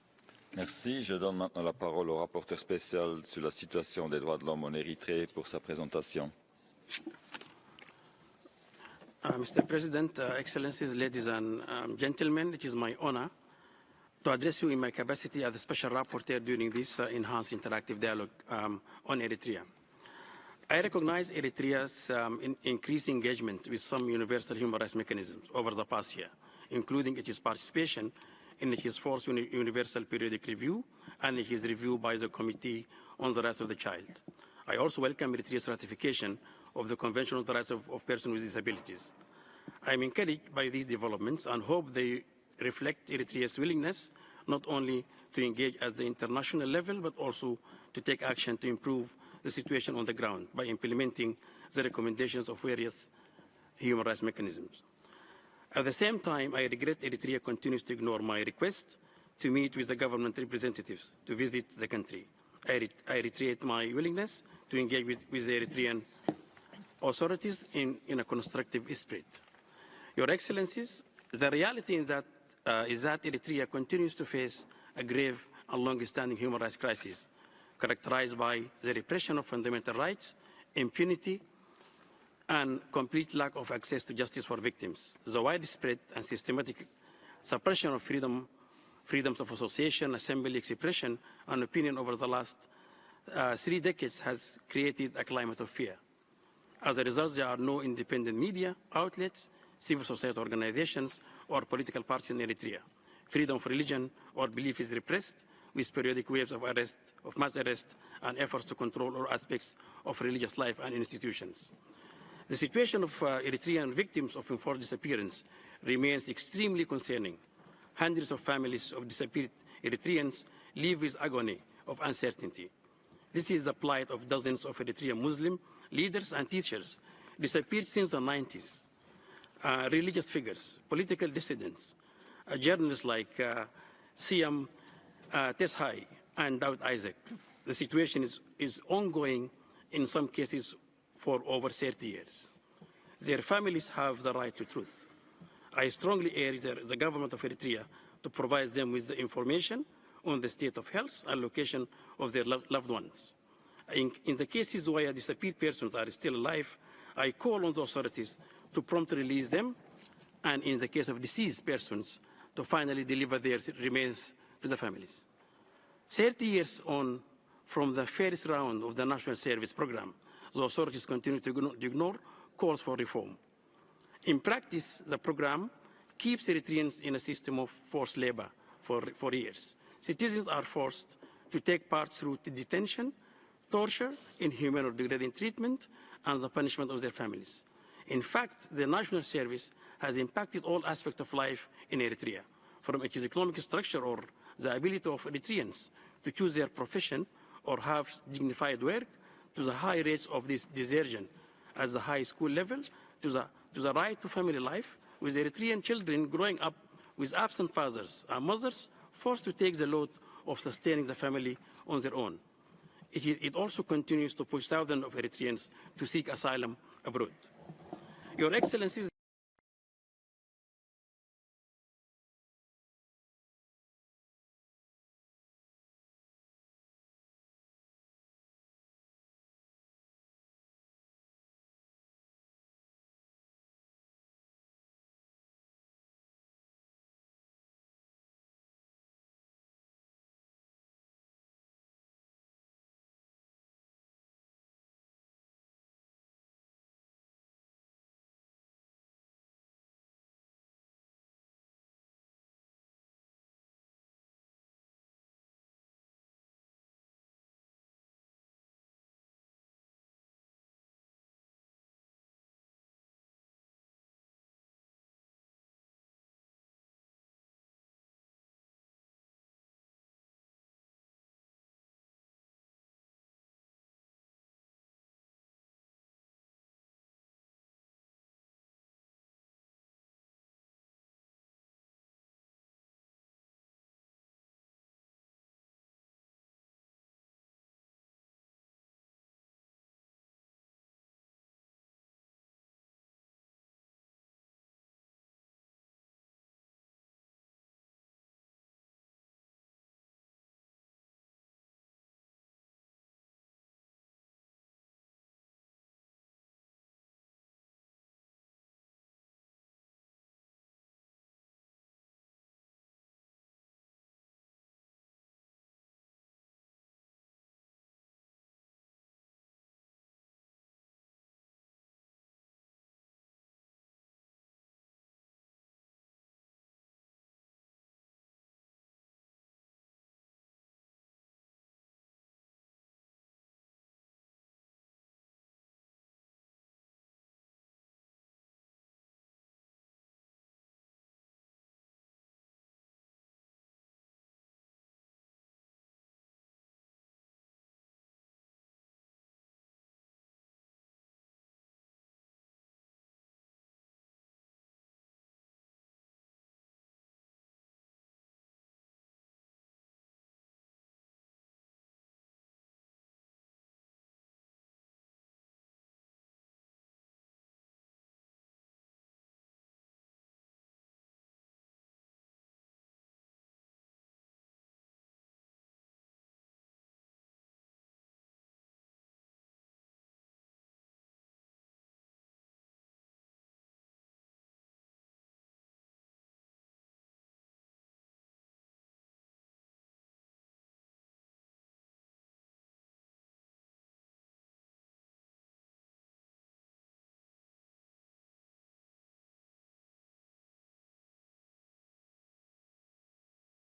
Merci. Je donne maintenant la parole au rapporteur spécial sur la situation des droits de l'homme en Érythrée pour sa présentation. Mr. President, Excellencies, ladies and gentlemen, it is my honor to address you in my capacity as the Special Rapporteur during this enhanced interactive dialogue on Eritrea. I recognize Eritrea's increased engagement with some universal human rights mechanisms over the past year, including its participation in its fourth Universal Periodic Review and its review by the Committee on the Rights of the Child. I also welcome Eritrea's ratification of the Convention on the Rights of Persons with Disabilities. I am encouraged by these developments and hope they reflect Eritrea's willingness not only to engage at the international level, but also to take action to improve the situation on the ground by implementing the recommendations of various human rights mechanisms. At the same time, I regret Eritrea continues to ignore my request to meet with the government representatives to visit the country. I reiterate my willingness to engage with the Eritrean authorities in a constructive spirit. Your Excellencies, the reality is that Eritrea continues to face a grave and long-standing human rights crisis, characterized by the repression of fundamental rights, impunity, and complete lack of access to justice for victims. The widespread and systematic suppression of freedoms of association, assembly, expression, and opinion over the last 3 decades has created a climate of fear. As a result, there are no independent media outlets, civil society organizations, or political parties in Eritrea. Freedom of religion or belief is repressed, with periodic waves of arrest, of mass arrest, and efforts to control all aspects of religious life and institutions. The situation of Eritrean victims of enforced disappearance remains extremely concerning. Hundreds of families of disappeared Eritreans live with agony of uncertainty. This is the plight of dozens of Eritrean Muslim leaders and teachers disappeared since the 90s. Religious figures, political dissidents, journalists like Siam Teshai and Daud Isaac. The situation is ongoing in some cases for over 30 years. Their families have the right to truth. I strongly urge the government of Eritrea to provide them with the information on the state of health and location of their loved ones. In the cases where disappeared persons are still alive, I call on the authorities to promptly release them, and in the case of deceased persons, to finally deliver their remains to the families. 30 years on from the first round of the National Service Program, the authorities continue to ignore calls for reform. In practice, the program keeps Eritreans in a system of forced labor for years. Citizens are forced to take part through detention, torture, inhuman or degrading treatment, and the punishment of their families. In fact, the national service has impacted all aspects of life in Eritrea, from its economic structure or the ability of Eritreans to choose their profession or have dignified work, to the high rates of this desertion at the high school level, to the right to family life, with Eritrean children growing up with absent fathers and mothers forced to take the load of sustaining the family on their own. It also continues to push thousands of Eritreans to seek asylum abroad. Your Excellencies,